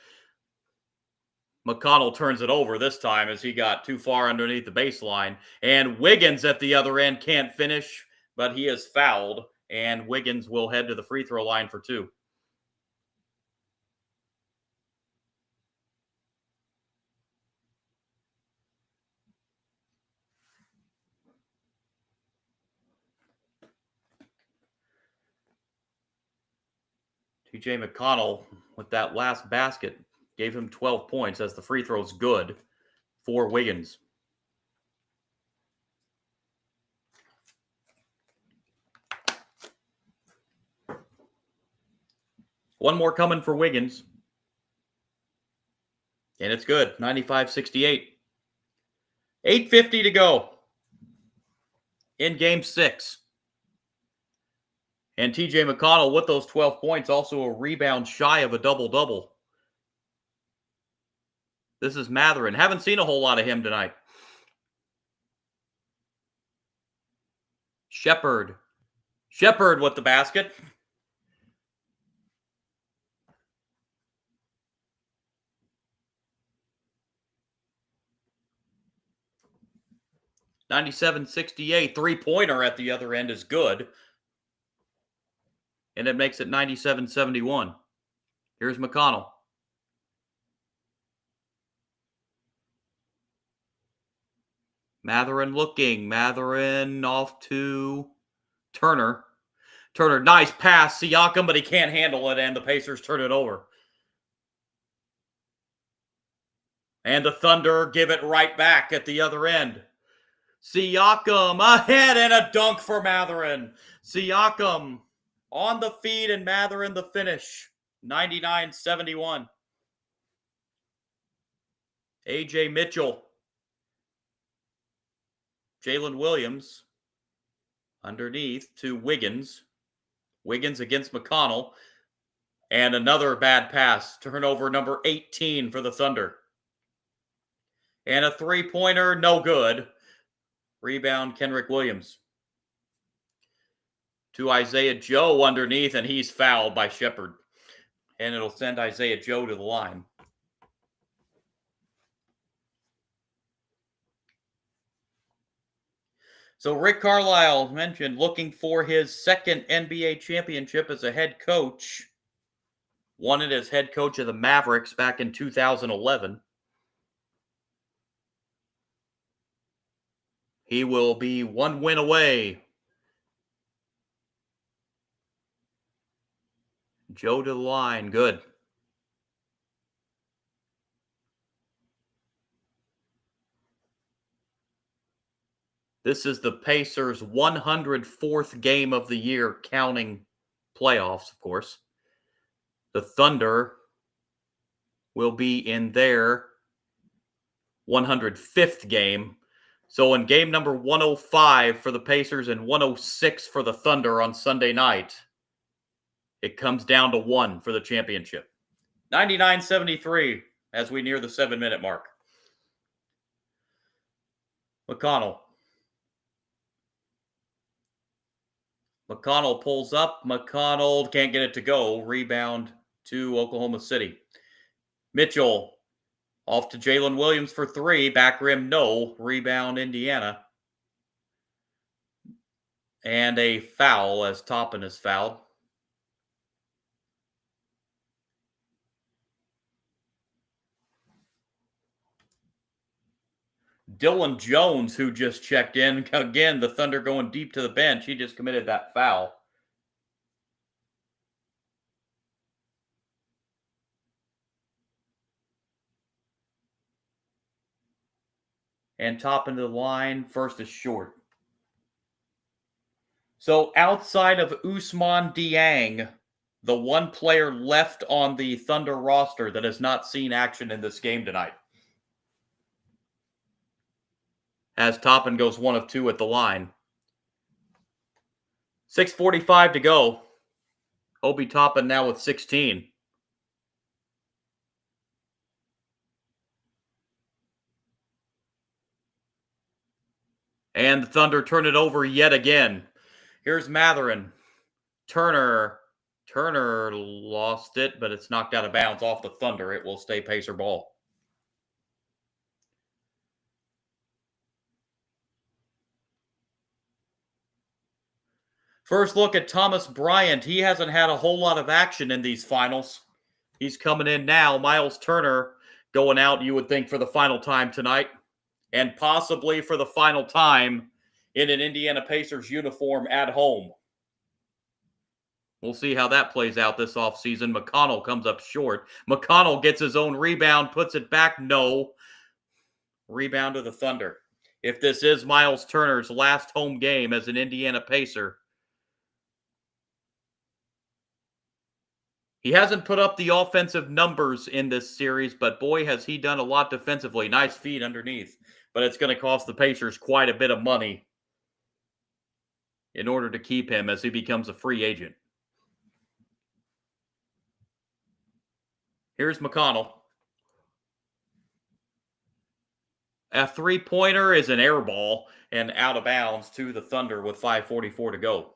McConnell turns it over this time as he got too far underneath the baseline. And Wiggins at the other end can't finish, but he is fouled. And Wiggins will head to the free throw line for 2. TJ McConnell, with that last basket, gave him 12 points as the free throw's good for Wiggins. One more coming for Wiggins. And it's good. 95-68. 8:50 to go in Game 6. And TJ McConnell with those 12 points, also a rebound shy of a double-double. This is Mathurin. Haven't seen a whole lot of him tonight. Shepherd. Shepherd with the basket. $97-68. 3-pointer at the other end is good. And it makes it 97-71. Here's McConnell. Mathurin looking. Mathurin off to Turner. Turner, nice pass. Siakam, but he can't handle it, and the Pacers turn it over. And the Thunder give it right back at the other end. Siakam ahead and a dunk for Mathurin. Siakam on the feed and Mathurin the finish. 99-71. A.J. Mitchell. Jalen Williams underneath to Wiggins. Wiggins against McConnell. And another bad pass. Turnover number 18 for the Thunder. And a 3-pointer, no good. Rebound, Kenrich Williams. To Isaiah Joe underneath, and he's fouled by Shepherd. And it'll send Isaiah Joe to the line. So Rick Carlisle mentioned looking for his second NBA championship as a head coach. Won it as head coach of the Mavericks back in 2011. He will be 1 win away. Joe to the line. Good. This is the Pacers' 104th game of the year, counting playoffs, of course. The Thunder will be in their 105th game. So in game number 105 for the Pacers and 106 for the Thunder on Sunday night, it comes down to 1 for the championship. 99-73 as we near the 7-minute mark. McConnell pulls up. McConnell can't get it to go. Rebound to Oklahoma City. Mitchell off to Jalen Williams for 3. Back rim, no. Rebound, Indiana. And a foul as Toppin is fouled. Dylan Jones, who just checked in. Again, the Thunder going deep to the bench. He just committed that foul. And top into the line, first is short. So outside of Ousmane Dieng, the one player left on the Thunder roster that has not seen action in this game tonight. As Toppin goes 1 of 2 at the line. 6:45 to go. Obi Toppin now with 16. And the Thunder turn it over yet again. Here's Mathurin. Turner lost it, but it's knocked out of bounds off the Thunder. It will stay Pacer ball. First look at Thomas Bryant. He hasn't had a whole lot of action in these finals. He's coming in now. Miles Turner going out, you would think, for the final time tonight. And possibly for the final time in an Indiana Pacers uniform at home. We'll see how that plays out this offseason. McConnell comes up short. McConnell gets his own rebound, puts it back. No. Rebound to the Thunder. If this is Miles Turner's last home game as an Indiana Pacer, he hasn't put up the offensive numbers in this series, but boy, has he done a lot defensively. Nice feed underneath. But it's going to cost the Pacers quite a bit of money in order to keep him as he becomes a free agent. Here's McConnell. A three-pointer is an air ball and out of bounds to the Thunder with 5:44 to go.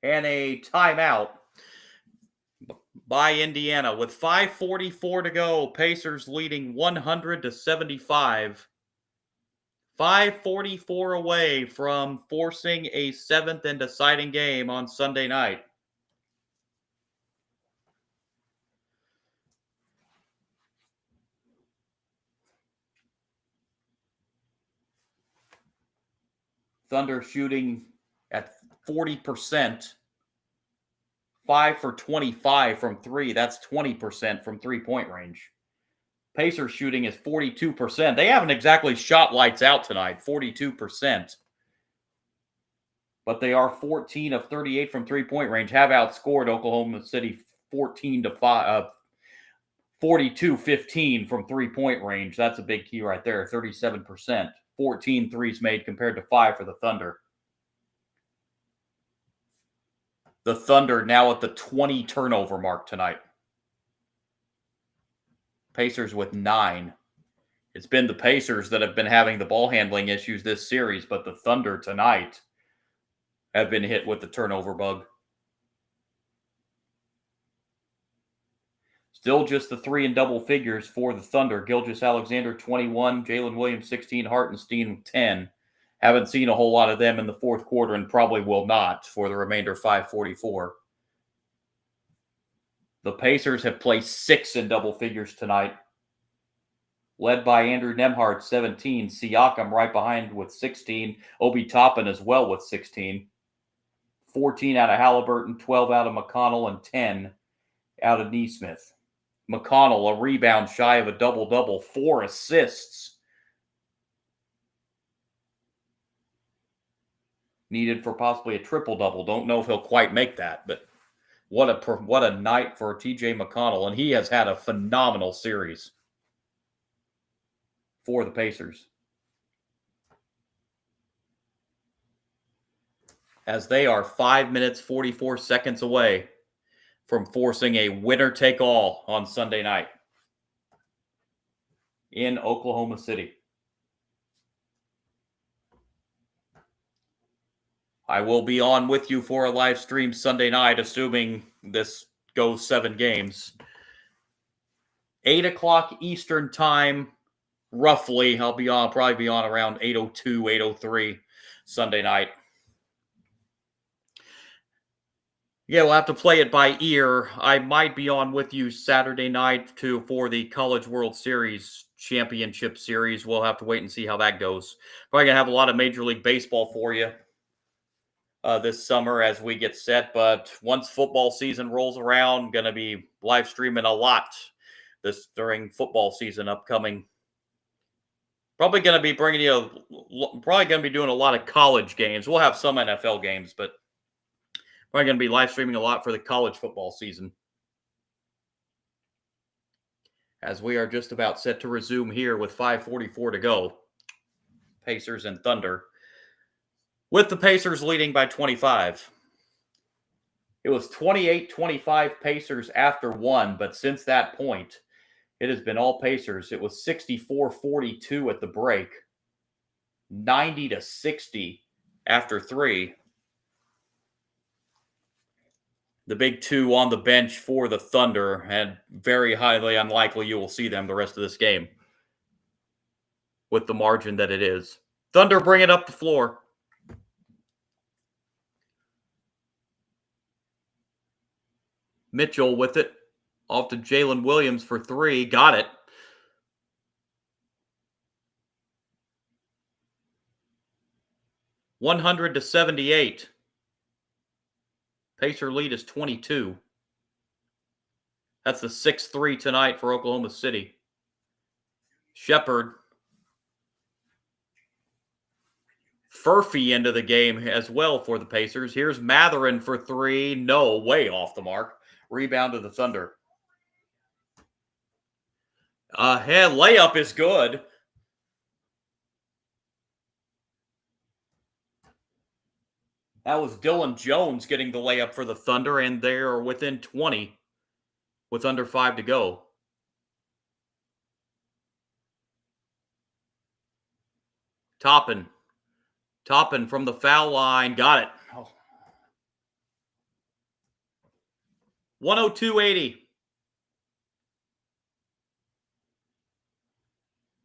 And a timeout by Indiana with 5:44 to go. Pacers leading 100-75. 5:44 away from forcing a 7th and deciding game on Sunday night. Thunder shooting at 40%. 5 for 25 from 3. That's 20% from three-point range. Pacers shooting is 42%. They haven't exactly shot lights out tonight, 42%. But they are 14 of 38 from three-point range, have outscored Oklahoma City 42-15 from three-point range. That's a big key right there, 37%. 14 threes made compared to 5 for the Thunder. The Thunder now at the 20 turnover mark tonight. Pacers with 9. It's been the Pacers that have been having the ball handling issues this series, but the Thunder tonight have been hit with the turnover bug. Still just the 3 in double figures for the Thunder. Gilgeous-Alexander, 21. Jalen Williams, 16. Hartenstein, 10. Haven't seen a whole lot of them in the fourth quarter and probably will not for the remainder 5:44. The Pacers have placed 6 in double figures tonight, led by Andrew Nembhard, 17. Siakam right behind with 16. Obi Toppin as well with 16. 14 out of Halliburton, 12 out of McConnell, and 10 out of Nesmith. McConnell, a rebound shy of a double-double, 4 assists. Needed for possibly a triple-double. Don't know if he'll quite make that, but what a night for TJ McConnell, and he has had a phenomenal series for the Pacers, as they are 5 minutes 44 seconds away from forcing a winner-take-all on Sunday night in Oklahoma City. I will be on with you for a live stream Sunday night, assuming this goes 7 games. 8 o'clock Eastern time, roughly. I'll probably be on around 8:02, 8:03 Sunday night. Yeah, we'll have to play it by ear. I might be on with you Saturday night for the College World Series Championship Series. We'll have to wait and see how that goes. Probably going to have a lot of Major League Baseball for you this summer as we get set. But once football season rolls around, going to be live streaming a lot this during football season upcoming. Probably going to be doing a lot of college games. We'll have some NFL games, but probably going to be live streaming a lot for the college football season, as we are just about set to resume here with 5:44 to go. Pacers and Thunder, with the Pacers leading by 25. It was 28-25 Pacers after 1, but since that point, it has been all Pacers. It was 64-42 at the break, 90-60 after 3. The big 2 on the bench for the Thunder, and very highly unlikely you will see them the rest of this game with the margin that it is. Thunder bring it up the floor. Mitchell with it. Off to Jalen Williams for 3. Got it. (100-78). Pacer lead is 22. That's the 6-3 tonight for Oklahoma City. Shepard. Furphy into the game as well for the Pacers. Here's Mathurin for 3. No, way off the mark. Rebound to the Thunder. Layup is good. That was Dylan Jones getting the layup for the Thunder, and they're within 20 with under 5 to go. Toppin from the foul line. Got it. 102-80.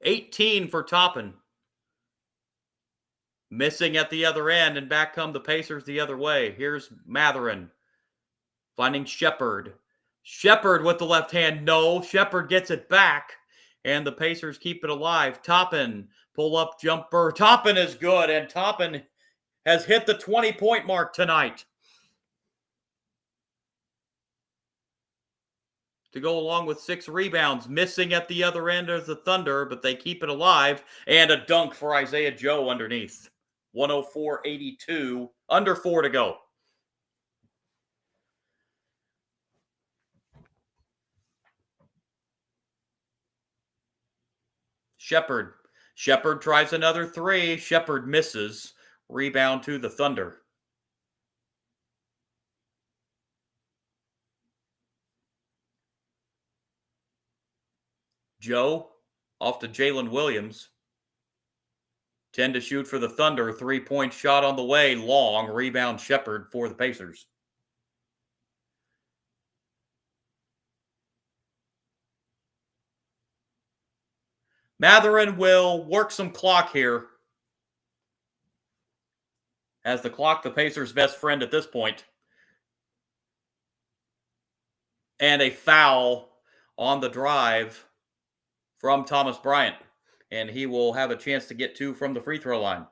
18 for Toppin. Missing at the other end, and back come the Pacers the other way. Here's Mathurin finding Shepard. Shepard with the left hand. No, Shepard gets it back, and the Pacers keep it alive. Toppin, pull-up jumper. Toppin is good, and Toppin has hit the 20-point mark tonight, to go along with 6 rebounds. Missing at the other end of the Thunder, but they keep it alive. And a dunk for Isaiah Joe underneath. 104-82, under 4 to go. Shepard tries another 3. Shepard misses. Rebound to the Thunder. Joe off to Jalen Williams. 10 to shoot for the Thunder. 3-point shot on the way. Long. Rebound Shepard for the Pacers. Mathurin will work some clock here. As the clock, the Pacers' best friend at this point. And a foul on the drive from Thomas Bryant. And he will have a chance to get 2 from the free throw line.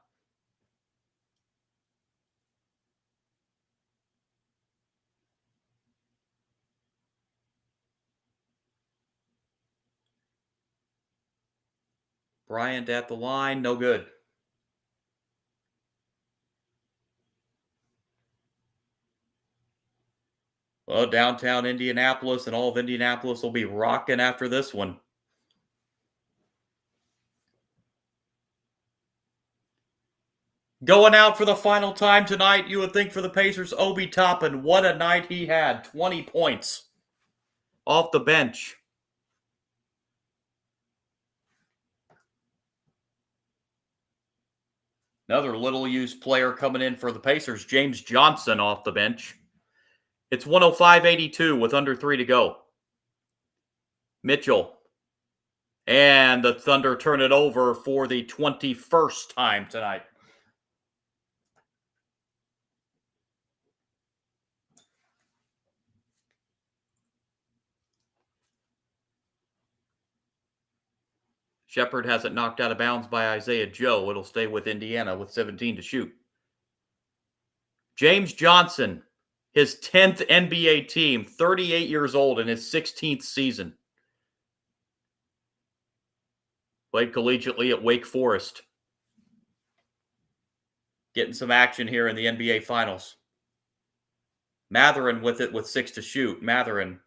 Bryant at the line, no good. Well, downtown Indianapolis and all of Indianapolis will be rocking after this one. Going out for the final time tonight, you would think for the Pacers, Obi Toppin. What a night he had. 20 points off the bench. Another little-used player coming in for the Pacers, James Johnson off the bench. It's 105-82 with under 3 to go. Mitchell. And the Thunder turn it over for the 21st time tonight. Shepard has it knocked out of bounds by Isaiah Joe. It'll stay with Indiana with 17 to shoot. James Johnson, his 10th NBA team, 38 years old in his 16th season. Played collegiately at Wake Forest. Getting some action here in the NBA Finals. Mathurin with it with 6 to shoot. Mathurin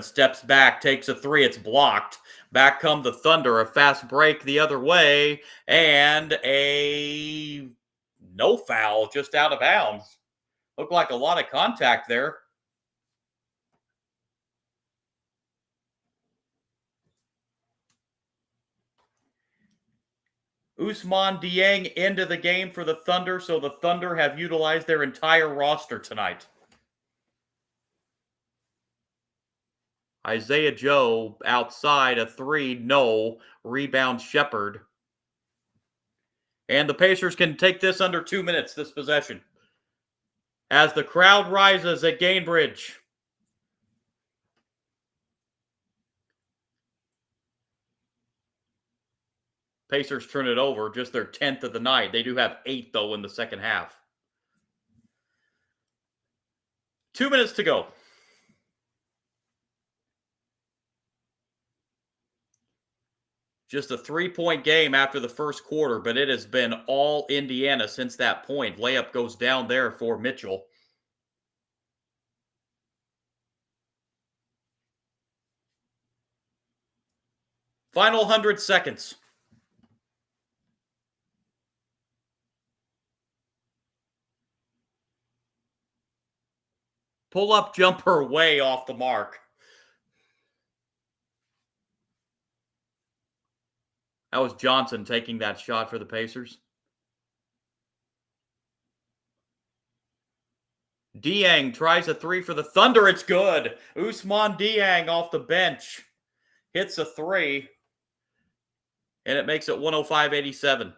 steps back, takes a 3. It's blocked. Back come the Thunder. A fast break the other way. And a no foul just out of bounds. Looked like a lot of contact there. Ousmane Dieng into the game for the Thunder, so the Thunder have utilized their entire roster tonight. Isaiah Joe outside, a 3, no. Rebound Shepard. And the Pacers can take this under 2 minutes, this possession. As the crowd rises at Gainbridge. Pacers turn it over, just their 10th of the night. They do have 8, though, in the second half. 2 minutes to go. Just a 3-point game after the first quarter, but it has been all Indiana since that point. Layup goes down there for Mitchell. Final 100 seconds. Pull-up jumper way off the mark. That was Johnson taking that shot for the Pacers. Dieng tries a 3 for the Thunder. It's good. Ousmane Dieng off the bench. Hits a 3. And it makes it 105-87.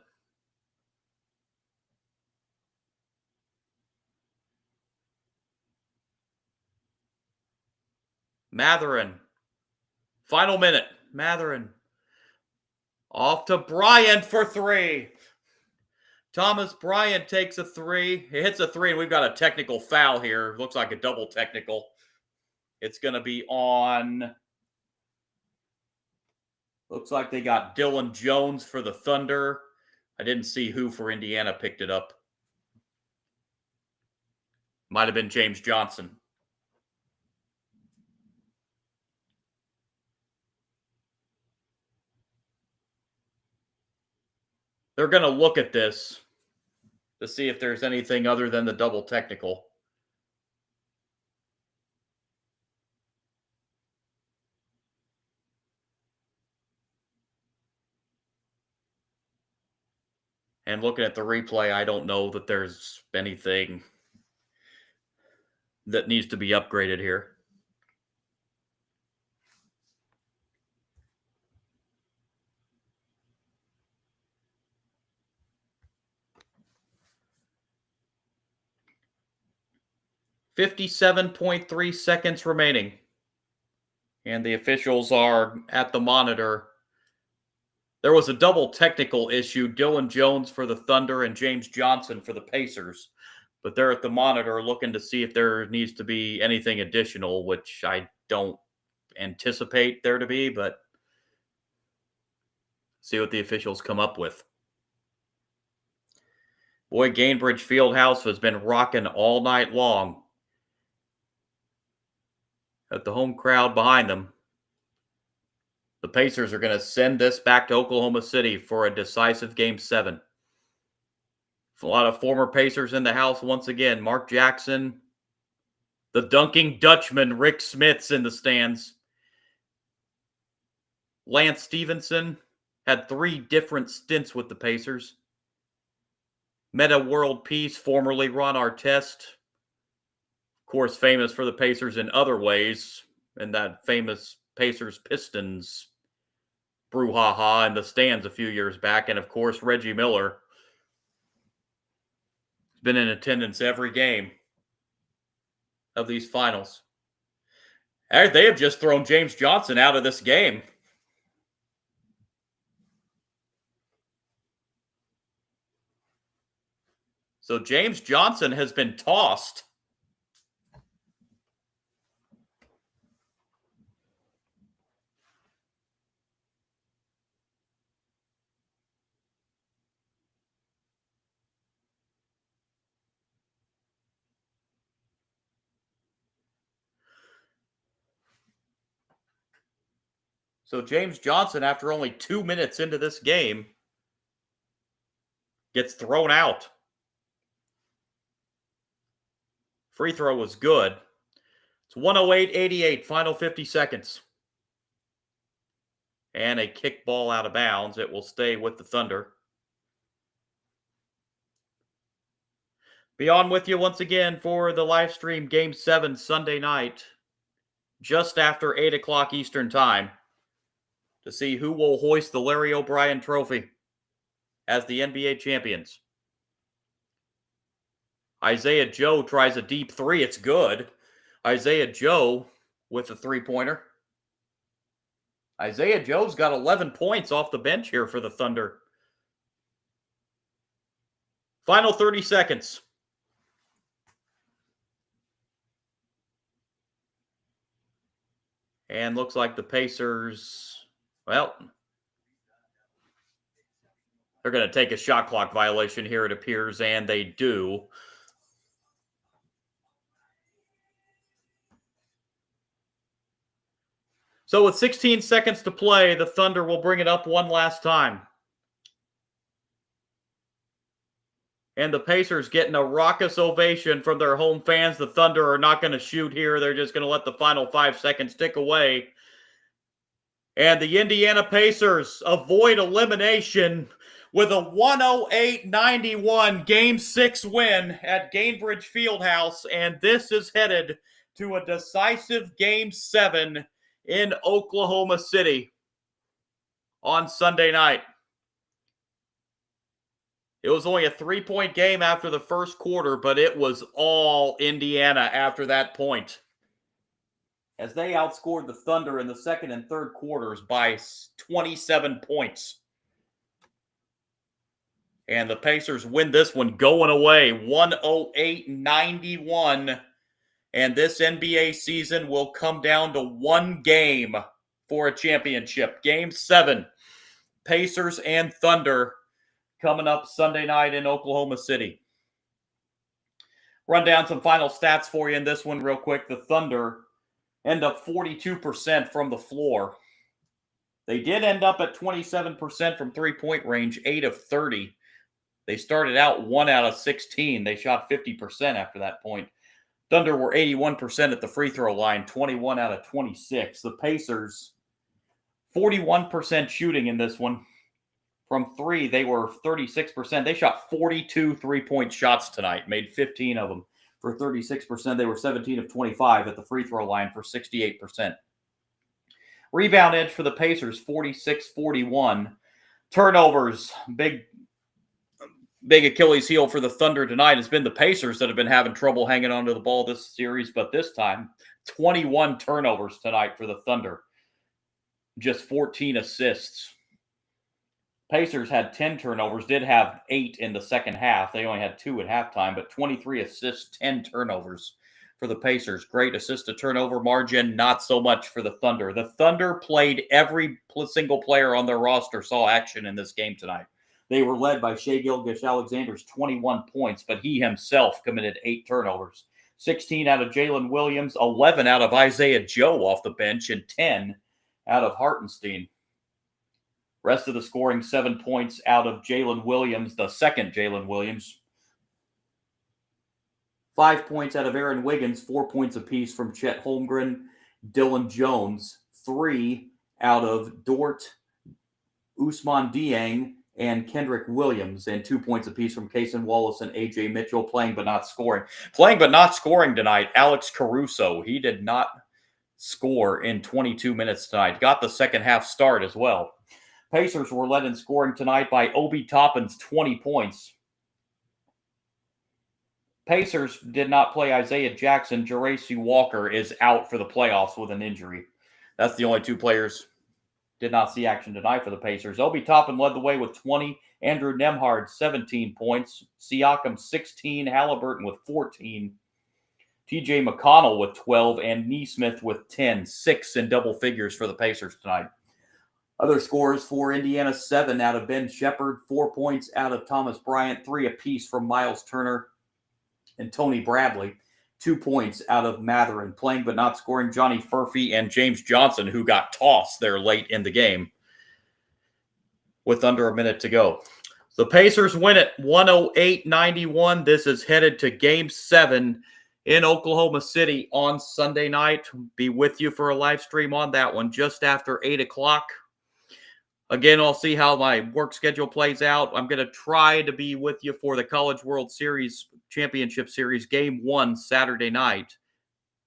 Mathurin. Final minute. Mathurin. Off to Bryant for 3. Thomas Bryant takes a 3. He hits a 3, and we've got a technical foul here. Looks like a double technical. It's going to be on... Looks like they got Dylan Jones for the Thunder. I didn't see who for Indiana picked it up. Might have been James Johnson. They're going to look at this to see if there's anything other than the double technical. And looking at the replay, I don't know that there's anything that needs to be upgraded here. 57.3 seconds remaining. And the officials are at the monitor. There was a double technical issue. Dylan Jones for the Thunder and James Johnson for the Pacers. But they're at the monitor looking to see if there needs to be anything additional, which I don't anticipate there to be, but see what the officials come up with. Boy, Gainbridge Fieldhouse has been rocking all night long. At the home crowd behind them. The Pacers are going to send this back to Oklahoma City for a decisive Game 7. A lot of former Pacers in the house once again. Mark Jackson, the dunking Dutchman, Rick Smith's in the stands. Lance Stevenson had 3 different stints with the Pacers. Meta World Peace, formerly Ron Artest. Of course, famous for the Pacers in other ways, and that famous Pacers-Pistons brouhaha in the stands a few years back. And, of course, Reggie Miller has been in attendance every game of these finals. They have just thrown James Johnson out of this game. So James Johnson has been tossed. So James Johnson, after only 2 minutes into this game, gets thrown out. Free throw was good. It's 108-88, final 50 seconds. And a kick ball out of bounds. It will stay with the Thunder. Be on with you once again for the live stream Game 7 Sunday night, just after 8 o'clock Eastern Time, to see who will hoist the Larry O'Brien Trophy as the NBA champions. Isaiah Joe tries a deep 3. It's good. Isaiah Joe with a 3-pointer. Isaiah Joe's got 11 points off the bench here for the Thunder. Final 30 seconds. And looks like the Pacers, well, they're going to take a shot clock violation here, it appears, and they do. So with 16 seconds to play, the Thunder will bring it up one last time. And the Pacers getting a raucous ovation from their home fans. The Thunder are not going to shoot here. They're just going to let the final 5 seconds tick away. And the Indiana Pacers avoid elimination with a 108-91 Game 6 win at Gainbridge Fieldhouse. And this is headed to a decisive Game 7 in Oklahoma City on Sunday night. It was only a 3-point game after the first quarter, but it was all Indiana after that point, as they outscored the Thunder in the second and third quarters by 27 points. And the Pacers win this one going away, 108-91. And this NBA season will come down to one game for a championship. Game 7, Pacers and Thunder, coming up Sunday night in Oklahoma City. Run down some final stats for you in this one real quick. The Thunder end up 42% from the floor. They did end up at 27% from three-point range, 8 of 30. They started out 1 out of 16. They shot 50% after that point. Thunder were 81% at the free throw line, 21 out of 26. The Pacers, 41% shooting in this one. From 3, they were 36%. They shot 42 three-point shots tonight, made 15 of them for 36%. They were 17 of 25 at the free throw line for 68%. Rebound edge for the Pacers, 46-41. Turnovers, big big Achilles heel for the Thunder tonight has been the Pacers that have been having trouble hanging onto the ball this series, but this time 21 turnovers tonight for the Thunder. Just 14 assists. Pacers had 10 turnovers, did have 8 in the second half. They only had 2 at halftime, but 23 assists, 10 turnovers for the Pacers. Great assist to turnover margin, not so much for the Thunder. The Thunder played every single player on their roster saw action in this game tonight. They were led by Shai Gilgeous-Alexander's 21 points, but he himself committed 8 turnovers. 16 out of Jalen Williams, 11 out of Isaiah Joe off the bench, and 10 out of Hartenstein. Rest of the scoring, 7 points out of Jalen Williams, the second Jalen Williams. 5 points out of Aaron Wiggins, 4 points apiece from Chet Holmgren, Dylan Jones. 3 out of Dort, Ousmane Dieng, and Kendrick Williams, and 2 points apiece from Cason Wallace and A.J. Mitchell, playing but not scoring. Playing but not scoring tonight, Alex Caruso. He did not score in 22 minutes tonight. Got the second half start as well. Pacers were led in scoring tonight by Obi Toppin's 20 points. Pacers did not play Isaiah Jackson. Jarace Walker is out for the playoffs with an injury. That's the only 2 players did not see action tonight for the Pacers. Obi Toppin led the way with 20. Andrew Nembhard, 17 points. Siakam, 16. Halliburton with 14. TJ McConnell with 12. And Nesmith with 10. 6 in double figures for the Pacers tonight. Other scores for Indiana, 7 out of Ben Shepherd, 4 points out of Thomas Bryant, 3 apiece from Miles Turner and Tony Bradley, 2 points out of Mathurin. Playing but not scoring, Johnny Furphy and James Johnson, who got tossed there late in the game with under a minute to go. The Pacers win it 108-91. This is headed to Game 7 in Oklahoma City on Sunday night. Be with you for a live stream on that one just after 8 o'clock. Again, I'll see how my work schedule plays out. I'm going to try to be with you for the College World Series Championship Series Game 1 Saturday night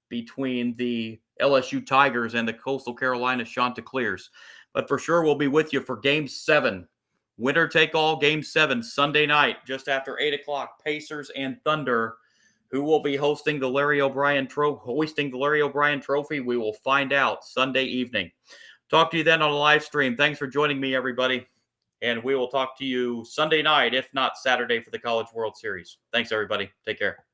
between the LSU Tigers and the Coastal Carolina Chanticleers. But for sure, we'll be with you for Game 7. Winner take all, Game 7, Sunday night, just after 8 o'clock. Pacers and Thunder, who will be hosting the Larry O'Brien hoisting the Larry O'Brien Trophy. We will find out Sunday evening. Talk to you then on a live stream. Thanks for joining me, everybody. And we will talk to you Sunday night, if not Saturday, for the College World Series. Thanks, everybody. Take care.